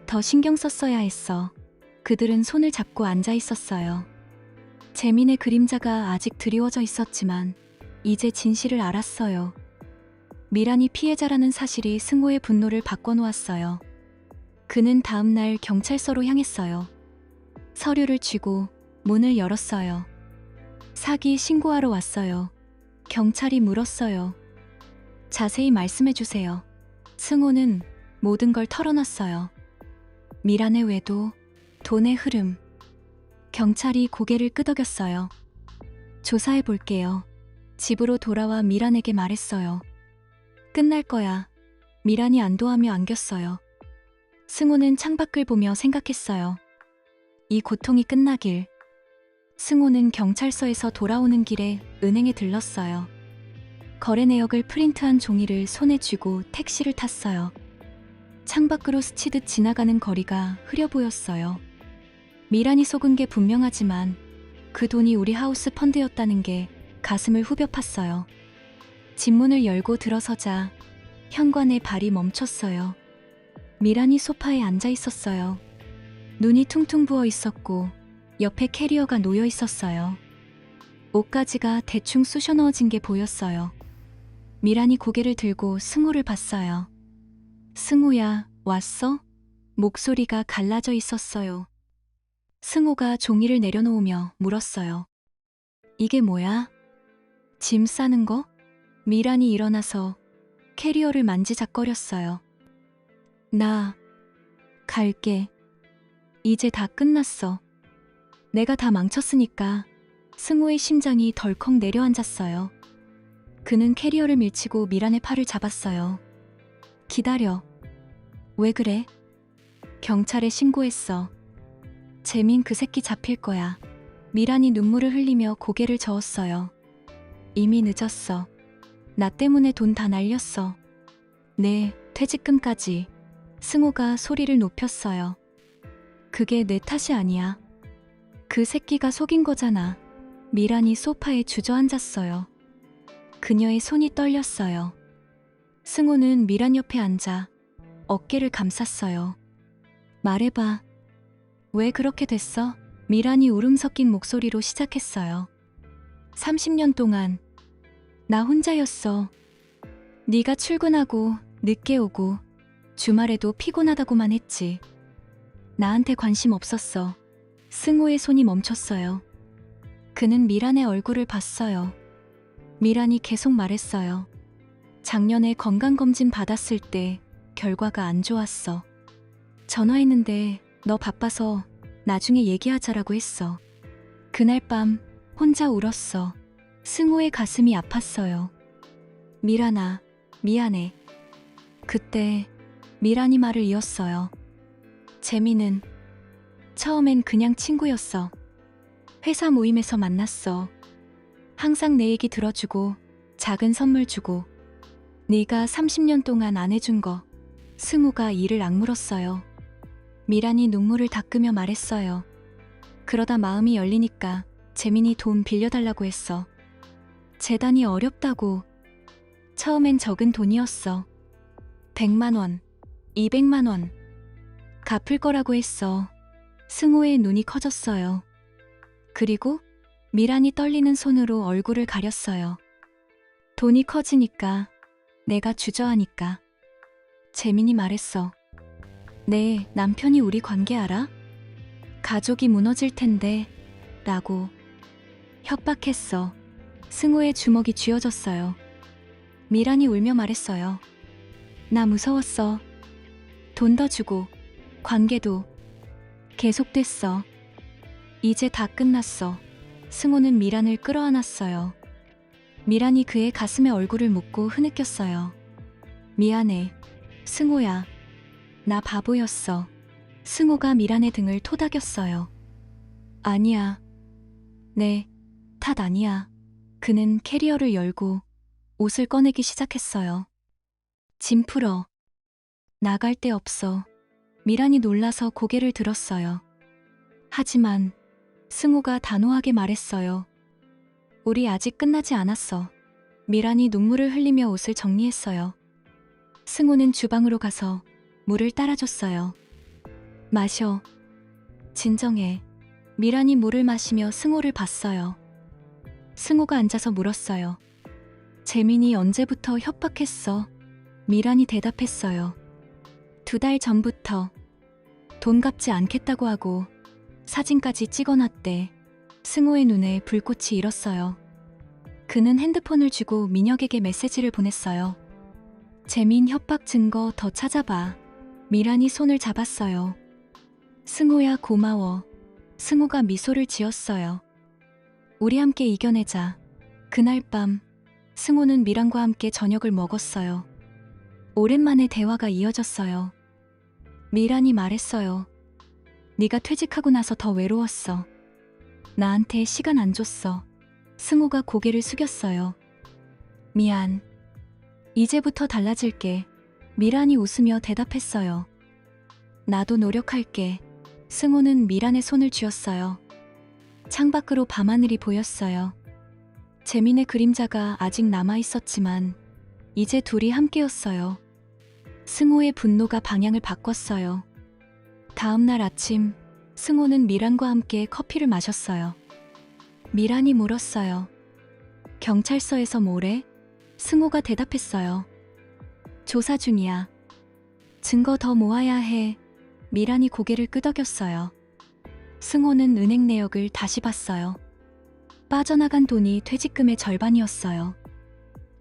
더 신경 썼어야 했어. 그들은 손을 잡고 앉아 있었어요. 재민의 그림자가 아직 드리워져 있었지만 이제 진실을 알았어요. 미란이 피해자라는 사실이 승호의 분노를 바꿔놓았어요. 그는 다음 날 경찰서로 향했어요. 서류를 쥐고 문을 열었어요. 사기 신고하러 왔어요. 경찰이 물었어요. 자세히 말씀해 주세요. 승호는 모든 걸 털어놨어요. 미란의 외도, 돈의 흐름. 경찰이 고개를 끄덕였어요. 조사해 볼게요. 집으로 돌아와 미란에게 말했어요. 끝날 거야. 미란이 안도하며 안겼어요. 승호는 창밖을 보며 생각했어요. 이 고통이 끝나길. 승호는 경찰서에서 돌아오는 길에 은행에 들렀어요. 거래 내역을 프린트한 종이를 손에 쥐고 택시를 탔어요. 창밖으로 스치듯 지나가는 거리가 흐려 보였어요. 미란이 속은 게 분명하지만 그 돈이 우리 하우스 펀드였다는 게 가슴을 후벼 팠어요. 집 문을 열고 들어서자 현관에 발이 멈췄어요. 미란이 소파에 앉아 있었어요. 눈이 퉁퉁 부어 있었고 옆에 캐리어가 놓여 있었어요. 옷가지가 대충 쑤셔 넣어진 게 보였어요. 미란이 고개를 들고 승호를 봤어요. 승호야, 왔어? 목소리가 갈라져 있었어요. 승호가 종이를 내려놓으며 물었어요. 이게 뭐야? 짐 싸는 거? 미란이 일어나서 캐리어를 만지작거렸어요. 나 갈게. 이제 다 끝났어. 내가 다 망쳤으니까. 승호의 심장이 덜컥 내려앉았어요. 그는 캐리어를 밀치고 미란의 팔을 잡았어요. 기다려. 왜 그래? 경찰에 신고했어. 재민 그 새끼 잡힐 거야. 미란이 눈물을 흘리며 고개를 저었어요. 이미 늦었어. 나 때문에 돈 다 날렸어. 네, 퇴직금까지. 승호가 소리를 높였어요. 그게 내 탓이 아니야. 그 새끼가 속인 거잖아. 미란이 소파에 주저앉았어요. 그녀의 손이 떨렸어요. 승호는 미란 옆에 앉아 어깨를 감쌌어요. 말해봐. 왜 그렇게 됐어? 미란이 울음 섞인 목소리로 시작했어요. 30년 동안 나 혼자였어. 네가 출근하고 늦게 오고 주말에도 피곤하다고만 했지. 나한테 관심 없었어. 승호의 손이 멈췄어요. 그는 미란의 얼굴을 봤어요. 미란이 계속 말했어요. 작년에 건강검진 받았을 때 결과가 안 좋았어. 전화했는데 너 바빠서 나중에 얘기하자라고 했어. 그날 밤 혼자 울었어. 승호의 가슴이 아팠어요. 미란아, 미안해. 그때 미란이 말을 이었어요. 재미는 처음엔 그냥 친구였어. 회사 모임에서 만났어. 항상 내 얘기 들어주고 작은 선물 주고. 네가 30년 동안 안 해준 거. 승우가 이를 악물었어요. 미란이 눈물을 닦으며 말했어요. 그러다 마음이 열리니까 재민이 돈 빌려달라고 했어. 재단이 어렵다고. 처음엔 적은 돈이었어. 100만 원, 200만 원. 갚을 거라고 했어. 승호의 눈이 커졌어요. 그리고 미란이 떨리는 손으로 얼굴을 가렸어요. 돈이 커지니까, 내가 주저하니까. 재민이 말했어. 네, 남편이 우리 관계 알아? 가족이 무너질 텐데, 라고. 협박했어. 승호의 주먹이 쥐어졌어요. 미란이 울며 말했어요. 나 무서웠어. 돈 더 주고, 관계도 계속됐어. 이제 다 끝났어. 승호는 미란을 끌어안았어요. 미란이 그의 가슴에 얼굴을 묻고 흐느꼈어요. 미안해. 승호야. 나 바보였어. 승호가 미란의 등을 토닥였어요. 아니야. 네, 탓 아니야. 그는 캐리어를 열고 옷을 꺼내기 시작했어요. 짐 풀어. 나갈 데 없어. 미란이 놀라서 고개를 들었어요. 하지만 승호가 단호하게 말했어요. 우리 아직 끝나지 않았어. 미란이 눈물을 흘리며 옷을 정리했어요. 승호는 주방으로 가서 물을 따라줬어요. 마셔. 진정해. 미란이 물을 마시며 승호를 봤어요. 승호가 앉아서 물었어요. 재민이 언제부터 협박했어? 미란이 대답했어요. 2달 전부터. 돈 갚지 않겠다고 하고 사진까지 찍어놨대. 승호의 눈에 불꽃이 일었어요. 그는 핸드폰을 주고 민혁에게 메시지를 보냈어요. 재민 협박 증거 더 찾아봐. 미란이 손을 잡았어요. 승호야 고마워. 승호가 미소를 지었어요. 우리 함께 이겨내자. 그날 밤 승호는 미란과 함께 저녁을 먹었어요. 오랜만에 대화가 이어졌어요. 미란이 말했어요. 네가 퇴직하고 나서 더 외로웠어. 나한테 시간 안 줬어. 승호가 고개를 숙였어요. 미안. 이제부터 달라질게. 미란이 웃으며 대답했어요. 나도 노력할게. 승호는 미란의 손을 쥐었어요. 창밖으로 밤하늘이 보였어요. 재민의 그림자가 아직 남아있었지만 이제 둘이 함께였어요. 승호의 분노가 방향을 바꿨어요. 다음 날 아침 승호는 미란과 함께 커피를 마셨어요. 미란이 물었어요. 경찰서에서 뭐래? 승호가 대답했어요. 조사 중이야. 증거 더 모아야 해. 미란이 고개를 끄덕였어요. 승호는 은행 내역을 다시 봤어요. 빠져나간 돈이 퇴직금의 절반이었어요.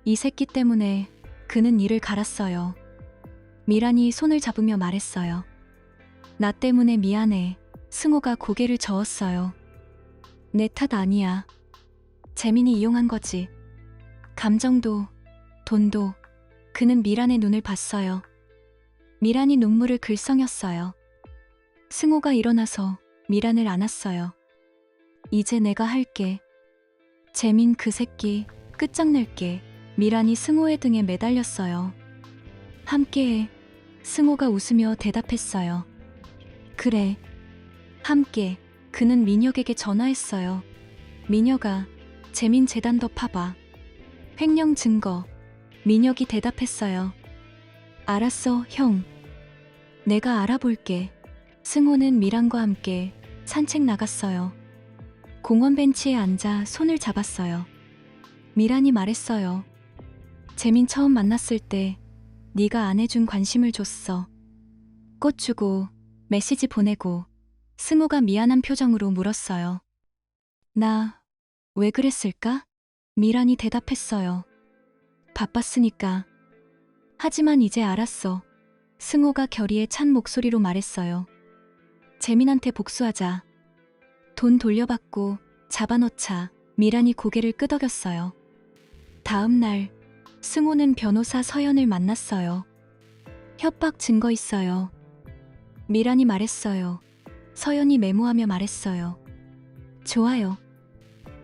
이 새끼 때문에 그는 이를 갈았어요. 미란이 손을 잡으며 말했어요. 나 때문에 미안해. 승호가 고개를 저었어요. 내 탓 아니야. 재민이 이용한 거지. 감정도, 돈도. 그는 미란의 눈을 봤어요. 미란이 눈물을 글썽였어요. 승호가 일어나서 미란을 안았어요. 이제 내가 할게. 재민 그 새끼 끝장낼게. 미란이 승호의 등에 매달렸어요. 함께해. 승호가 웃으며 대답했어요. 그래. 함께. 그는 민혁에게 전화했어요. 민혁아, 재민 재단 더 파봐. 횡령 증거. 민혁이 대답했어요. 알았어, 형. 내가 알아볼게. 승호는 미란과 함께 산책 나갔어요. 공원 벤치에 앉아 손을 잡았어요. 미란이 말했어요. 재민 처음 만났을 때 네가 안 해준 관심을 줬어. 꽃 주고 메시지 보내고. 승호가 미안한 표정으로 물었어요. 나 왜 그랬을까? 미란이 대답했어요. 바빴으니까. 하지만 이제 알았어. 승호가 결의에 찬 목소리로 말했어요. 재민한테 복수하자. 돈 돌려받고 잡아놓자. 미란이 고개를 끄덕였어요. 다음 날 승호는 변호사 서연을 만났어요. 협박 증거 있어요. 미란이 말했어요. 서연이 메모하며 말했어요. 좋아요.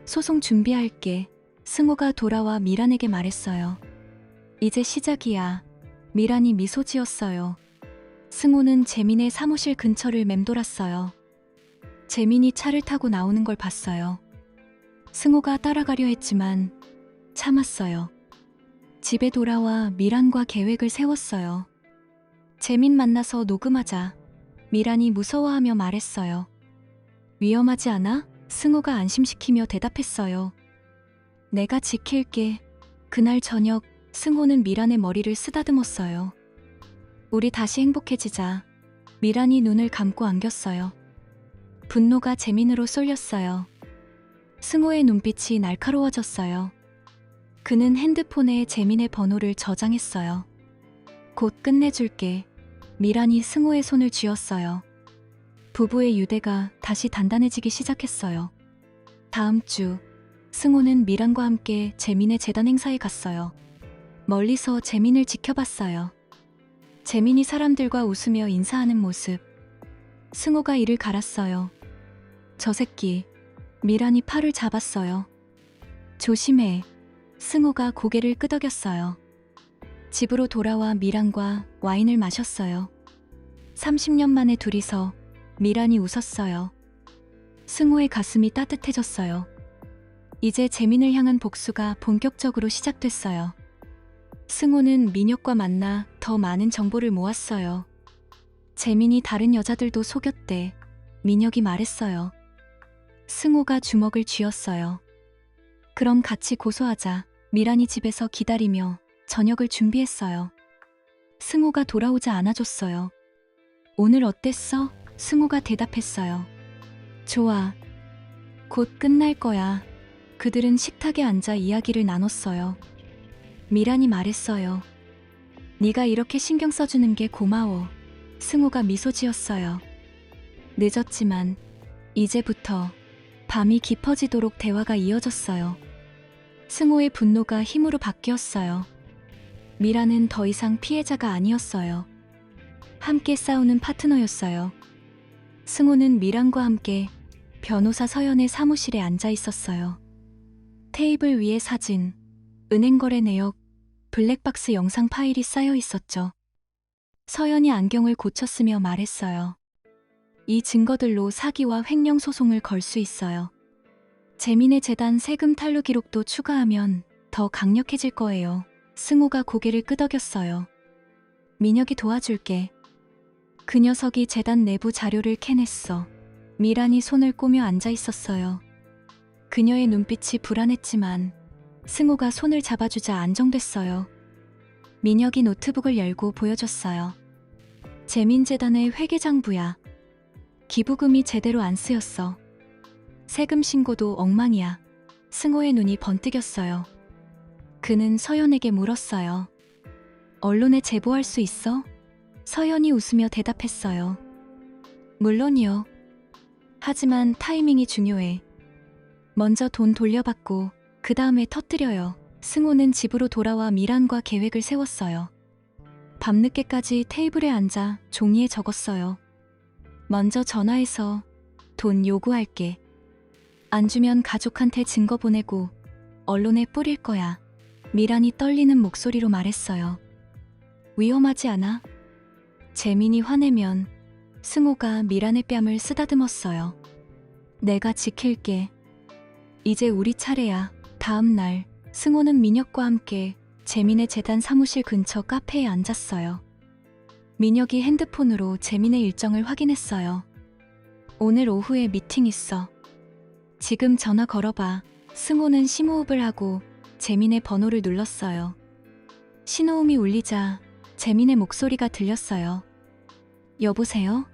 소송 준비할게. 승호가 돌아와 미란에게 말했어요. 이제 시작이야. 미란이 미소 지었어요. 승호는 재민의 사무실 근처를 맴돌았어요. 재민이 차를 타고 나오는 걸 봤어요. 승호가 따라가려 했지만 참았어요. 집에 돌아와 미란과 계획을 세웠어요. 재민 만나서 녹음하자. 미란이 무서워하며 말했어요. 위험하지 않아? 승호가 안심시키며 대답했어요. 내가 지킬게. 그날 저녁 승호는 미란의 머리를 쓰다듬었어요. 우리 다시 행복해지자. 미란이 눈을 감고 안겼어요. 분노가 재민으로 쏠렸어요. 승호의 눈빛이 날카로워졌어요. 그는 핸드폰에 재민의 번호를 저장했어요. 곧 끝내줄게. 미란이 승호의 손을 쥐었어요. 부부의 유대가 다시 단단해지기 시작했어요. 다음 주 승호는 미란과 함께 재민의 재단 행사에 갔어요. 멀리서 재민을 지켜봤어요. 재민이 사람들과 웃으며 인사하는 모습. 승호가 이를 갈았어요. 저 새끼. 미란이 팔을 잡았어요. 조심해. 승호가 고개를 끄덕였어요. 집으로 돌아와 미란과 와인을 마셨어요. 30년 만에 둘이서. 미란이 웃었어요. 승호의 가슴이 따뜻해졌어요. 이제 재민을 향한 복수가 본격적으로 시작됐어요. 승호는 민혁과 만나 더 많은 정보를 모았어요. 재민이 다른 여자들도 속였대. 민혁이 말했어요. 승호가 주먹을 쥐었어요. 그럼 같이 고소하자. 미란이 집에서 기다리며 저녁을 준비했어요. 승호가 돌아오자 안아줬어요. 오늘 어땠어? 승호가 대답했어요. 좋아. 곧 끝날 거야. 그들은 식탁에 앉아 이야기를 나눴어요. 미란이 말했어요. 네가 이렇게 신경 써주는 게 고마워. 승호가 미소 지었어요. 늦었지만 이제부터 밤이 깊어지도록 대화가 이어졌어요. 승호의 분노가 힘으로 바뀌었어요. 미란은 더 이상 피해자가 아니었어요. 함께 싸우는 파트너였어요. 승호는 미란과 함께 변호사 서연의 사무실에 앉아 있었어요. 테이블 위에 사진, 은행거래 내역, 블랙박스 영상 파일이 쌓여 있었죠. 서연이 안경을 고쳤으며 말했어요. 이 증거들로 사기와 횡령 소송을 걸 수 있어요. 재민의 재단 세금 탈루 기록도 추가하면 더 강력해질 거예요. 승호가 고개를 끄덕였어요. 민혁이 도와줄게. 그 녀석이 재단 내부 자료를 캐냈어. 미란이 손을 꼬며 앉아 있었어요. 그녀의 눈빛이 불안했지만 승호가 손을 잡아주자 안정됐어요. 민혁이 노트북을 열고 보여줬어요. 재민재단의 회계장부야. 기부금이 제대로 안 쓰였어. 세금 신고도 엉망이야. 승호의 눈이 번뜩였어요. 그는 서연에게 물었어요. 언론에 제보할 수 있어? 서연이 웃으며 대답했어요. 물론이요. 하지만 타이밍이 중요해. 먼저 돈 돌려받고 그 다음에 터뜨려요. 승호는 집으로 돌아와 미란과 계획을 세웠어요. 밤늦게까지 테이블에 앉아 종이에 적었어요. 먼저 전화해서 돈 요구할게. 안 주면 가족한테 증거 보내고 언론에 뿌릴 거야. 미란이 떨리는 목소리로 말했어요. 위험하지 않아? 재민이 화내면 승호가 미란의 뺨을 쓰다듬었어요. 내가 지킬게. 이제 우리 차례야. 다음 날 승호는 민혁과 함께 재민의 재단 사무실 근처 카페에 앉았어요. 민혁이 핸드폰으로 재민의 일정을 확인했어요. 오늘 오후에 미팅 있어. 지금 전화 걸어봐. 승호는 심호흡을 하고 재민의 번호를 눌렀어요. 신호음이 울리자 재민의 목소리가 들렸어요. 여보세요?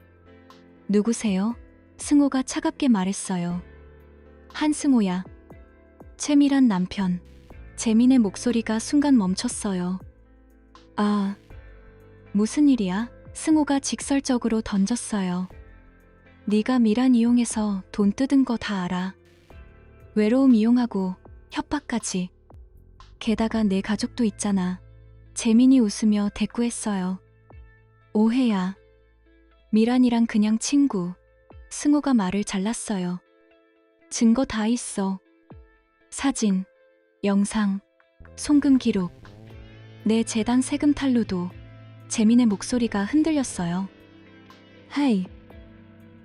누구세요? 승호가 차갑게 말했어요. 한승호야. 최미란 남편. 재민의 목소리가 순간 멈췄어요. 아, 무슨 일이야? 승호가 직설적으로 던졌어요. 네가 미란 이용해서 돈 뜯은 거 다 알아. 외로움 이용하고 협박까지. 게다가 내 가족도 있잖아. 재민이 웃으며 대꾸했어요. 오해야. 미란이랑 그냥 친구. 승호가 말을 잘랐어요. 증거 다 있어. 사진, 영상, 송금 기록. 내 재단 세금 탈루도. 재민의 목소리가 흔들렸어요. 헤이,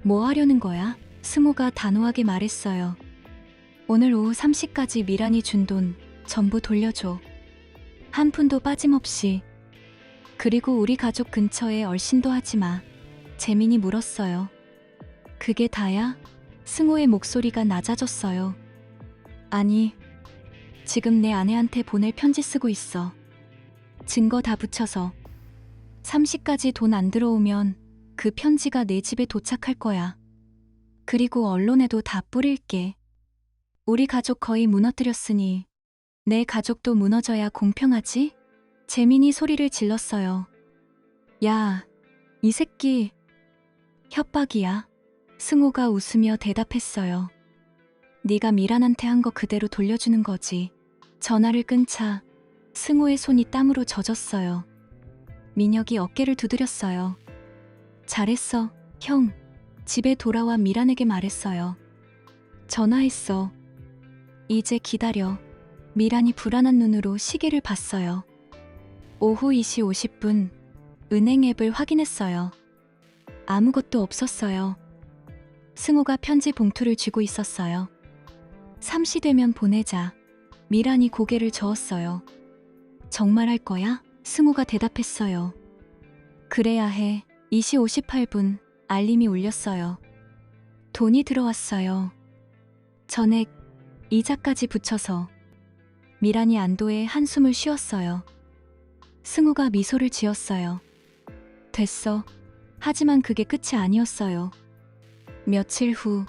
뭐 하려는 거야? 승호가 단호하게 말했어요. 오늘 오후 3시까지 미란이 준 돈 전부 돌려줘. 한 푼도 빠짐없이. 그리고 우리 가족 근처에 얼씬도 하지 마. 재민이 물었어요. 그게 다야? 승호의 목소리가 낮아졌어요. 아니, 지금 내 아내한테 보낼 편지 쓰고 있어. 증거 다 붙여서. 3시까지 돈 안 들어오면 그 편지가 내 집에 도착할 거야. 그리고 언론에도 다 뿌릴게. 우리 가족 거의 무너뜨렸으니 내 가족도 무너져야 공평하지? 재민이 소리를 질렀어요. 야, 이 새끼. 협박이야. 승호가 웃으며 대답했어요. 네가 미란한테 한 거 그대로 돌려주는 거지. 전화를 끊자 승호의 손이 땀으로 젖었어요. 민혁이 어깨를 두드렸어요. 잘했어, 형. 집에 돌아와 미란에게 말했어요. 전화했어. 이제 기다려. 미란이 불안한 눈으로 시계를 봤어요. 오후 2시 50분. 은행 앱을 확인했어요. 아무것도 없었어요. 승호가 편지 봉투를 쥐고 있었어요. 3시 되면 보내자. 미란이 고개를 저었어요. 정말 할 거야? 승호가 대답했어요. 그래야 해. 2시 58분. 알림이 울렸어요. 돈이 들어왔어요. 전액, 이자까지 붙여서. 미란이 안도의 한숨을 쉬었어요. 승호가 미소를 지었어요. 됐어. 하지만 그게 끝이 아니었어요. 며칠 후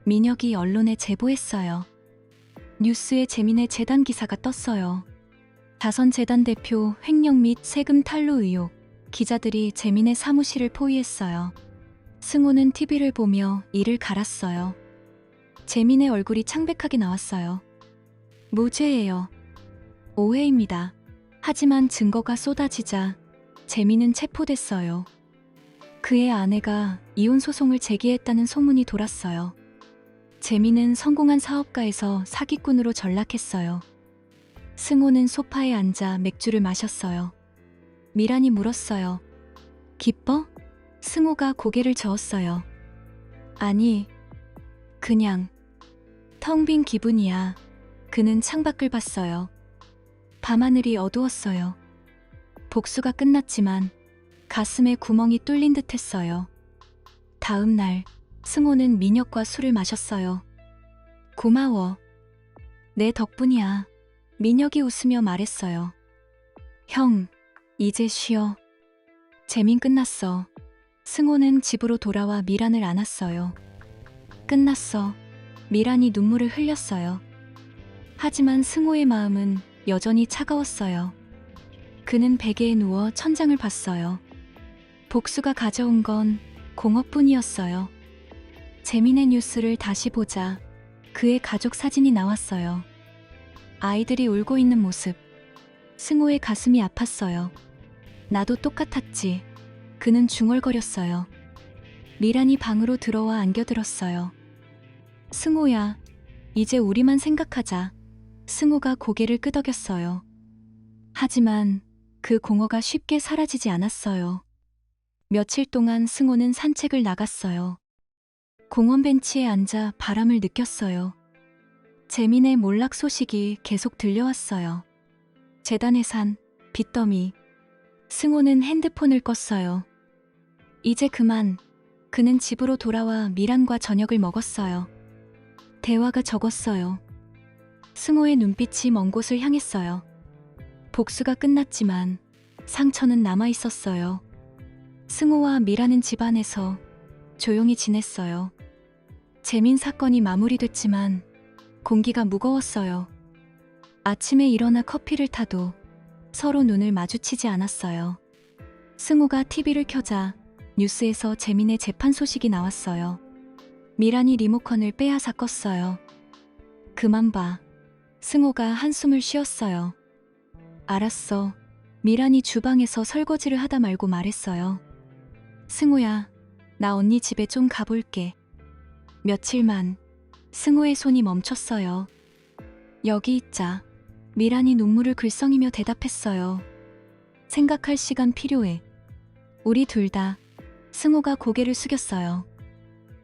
민혁이 언론에 제보했어요. 뉴스에 재민의 재단 기사가 떴어요. 다선재단 대표 횡령 및 세금 탈루 의혹. 기자들이 재민의 사무실을 포위했어요. 승호는 TV를 보며 이를 갈았어요. 재민의 얼굴이 창백하게 나왔어요. 무죄예요. 오해입니다. 하지만 증거가 쏟아지자 재민은 체포됐어요. 그의 아내가 이혼 소송을 제기했다는 소문이 돌았어요. 재민은 성공한 사업가에서 사기꾼으로 전락했어요. 승호는 소파에 앉아 맥주를 마셨어요. 미란이 물었어요. 기뻐? 승호가 고개를 저었어요. 아니, 그냥 텅 빈 기분이야. 그는 창밖을 봤어요. 밤하늘이 어두웠어요. 복수가 끝났지만 가슴에 구멍이 뚫린 듯 했어요. 다음 날 승호는 민혁과 술을 마셨어요. 고마워. 내 덕분이야. 민혁이 웃으며 말했어요. 형, 이제 쉬어. 재민 끝났어. 승호는 집으로 돌아와 미란을 안았어요. 끝났어. 미란이 눈물을 흘렸어요. 하지만 승호의 마음은 여전히 차가웠어요. 그는 베개에 누워 천장을 봤어요. 복수가 가져온 건 공허뿐이었어요. 재민의 뉴스를 다시 보자 그의 가족 사진이 나왔어요. 아이들이 울고 있는 모습. 승호의 가슴이 아팠어요. 나도 똑같았지. 그는 중얼거렸어요. 미란이 방으로 들어와 안겨들었어요. 승호야, 이제 우리만 생각하자. 승호가 고개를 끄덕였어요. 하지만 그 공허가 쉽게 사라지지 않았어요. 며칠 동안 승호는 산책을 나갔어요. 공원 벤치에 앉아 바람을 느꼈어요. 재민의 몰락 소식이 계속 들려왔어요. 재단의 산, 빚더미. 승호는 핸드폰을 껐어요. 이제 그만. 그는 집으로 돌아와 미란과 저녁을 먹었어요. 대화가 적었어요. 승호의 눈빛이 먼 곳을 향했어요. 복수가 끝났지만 상처는 남아 있었어요. 승호와 미란은 집안에서 조용히 지냈어요. 재민 사건이 마무리됐지만 공기가 무거웠어요. 아침에 일어나 커피를 타도 서로 눈을 마주치지 않았어요. 승호가 TV를 켜자 뉴스에서 재민의 재판 소식이 나왔어요. 미란이 리모컨을 빼앗아 껐어요. 그만 봐. 승호가 한숨을 쉬었어요. 알았어. 미란이 주방에서 설거지를 하다 말고 말했어요. 승호야, 나 언니 집에 좀 가볼게. 며칠만. 승호의 손이 멈췄어요. 여기 있자. 미란이 눈물을 글썽이며 대답했어요. 생각할 시간 필요해. 우리 둘 다. 승호가 고개를 숙였어요.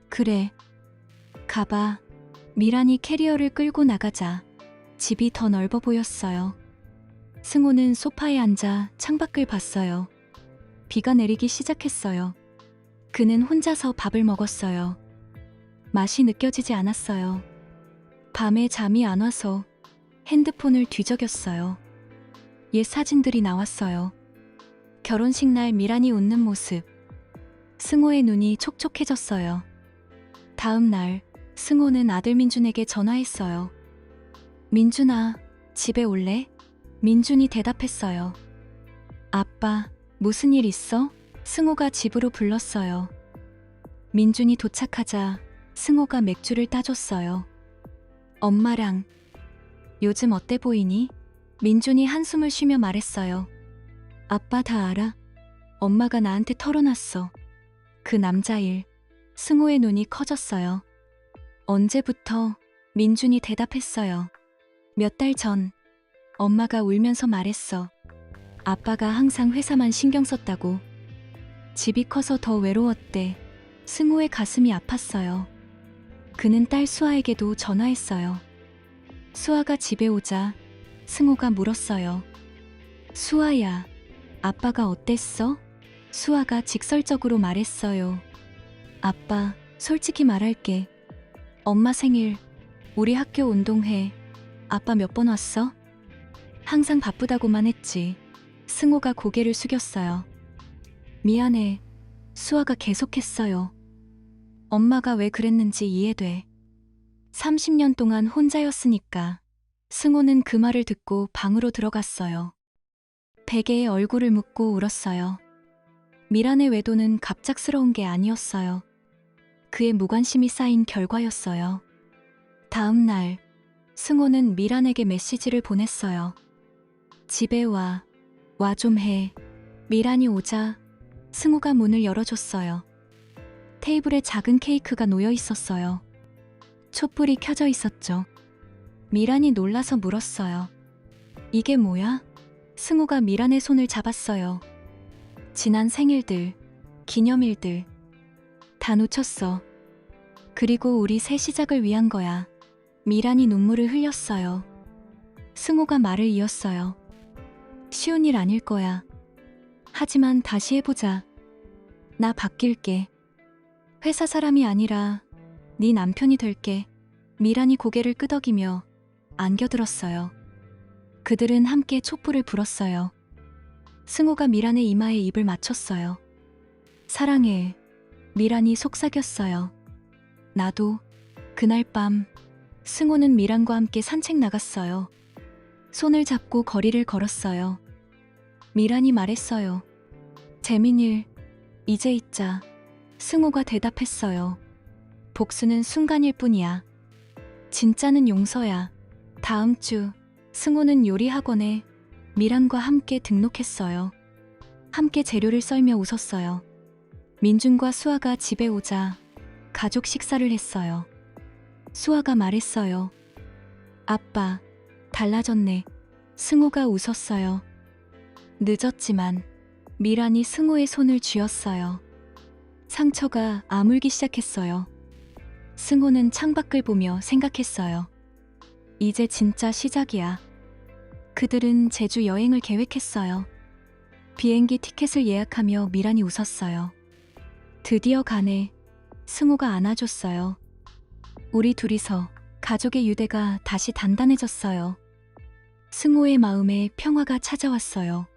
그래. 가봐. 미란이 캐리어를 끌고 나가자 집이 더 넓어 보였어요. 승호는 소파에 앉아 창밖을 봤어요. 비가 내리기 시작했어요. 그는 혼자서 밥을 먹었어요. 맛이 느껴지지 않았어요. 밤에 잠이 안 와서 핸드폰을 뒤적였어요. 옛 사진들이 나왔어요. 결혼식 날 미란이 웃는 모습. 승호의 눈이 촉촉해졌어요. 다음 날 승호는 아들 민준에게 전화했어요. 민준아, 집에 올래? 민준이 대답했어요. 아빠, 무슨 일 있어? 승호가 집으로 불렀어요. 민준이 도착하자 승호가 맥주를 따줬어요. 엄마랑. 요즘 어때 보이니? 민준이 한숨을 쉬며 말했어요. 아빠 다 알아. 엄마가 나한테 털어놨어. 그 남자일. 승호의 눈이 커졌어요. 언제부터? 민준이 대답했어요. 몇 달 전. 엄마가 울면서 말했어. 아빠가 항상 회사만 신경 썼다고. 집이 커서 더 외로웠대. 승호의 가슴이 아팠어요. 그는 딸 수아에게도 전화했어요. 수아가 집에 오자 승호가 물었어요. 수아야, 아빠가 어땠어? 수아가 직설적으로 말했어요. 아빠, 솔직히 말할게. 엄마 생일, 우리 학교 운동회, 아빠 몇 번 왔어? 항상 바쁘다고만 했지. 승호가 고개를 숙였어요. 미안해. 수아가 계속했어요. 엄마가 왜 그랬는지 이해돼. 30년 동안 혼자였으니까. 승호는 그 말을 듣고 방으로 들어갔어요. 베개에 얼굴을 묻고 울었어요. 미란의 외도는 갑작스러운 게 아니었어요. 그의 무관심이 쌓인 결과였어요. 다음 날, 승호는 미란에게 메시지를 보냈어요. 집에 와 좀 해. 미란이 오자 승호가 문을 열어줬어요. 테이블에 작은 케이크가 놓여 있었어요. 촛불이 켜져 있었죠. 미란이 놀라서 물었어요. 이게 뭐야? 승호가 미란의 손을 잡았어요. 지난 생일들, 기념일들 다 놓쳤어. 그리고 우리 새 시작을 위한 거야. 미란이 눈물을 흘렸어요. 승호가 말을 이었어요. 쉬운 일 아닐 거야. 하지만 다시 해보자. 나 바뀔게. 회사 사람이 아니라 네 남편이 될게. 미란이 고개를 끄덕이며 안겨들었어요. 그들은 함께 촛불을 불었어요. 승호가 미란의 이마에 입을 맞췄어요. 사랑해. 미란이 속삭였어요. 나도. 그날 밤 승호는 미란과 함께 산책 나갔어요. 손을 잡고 거리를 걸었어요. 미란이 말했어요. 재민일, 이제 있자. 승호가 대답했어요. 복수는 순간일 뿐이야. 진짜는 용서야. 다음 주 승호는 요리 학원에 미란과 함께 등록했어요. 함께 재료를 썰며 웃었어요. 민준과 수아가 집에 오자 가족 식사를 했어요. 수아가 말했어요. 아빠, 달라졌네. 승호가 웃었어요. 늦었지만 미란이 승호의 손을 쥐었어요. 상처가 아물기 시작했어요. 승호는 창밖을 보며 생각했어요. 이제 진짜 시작이야. 그들은 제주 여행을 계획했어요. 비행기 티켓을 예약하며 미란이 웃었어요. 드디어 가네. 승호가 안아줬어요. 우리 둘이서 가족의 유대가 다시 단단해졌어요. 승호의 마음에 평화가 찾아왔어요.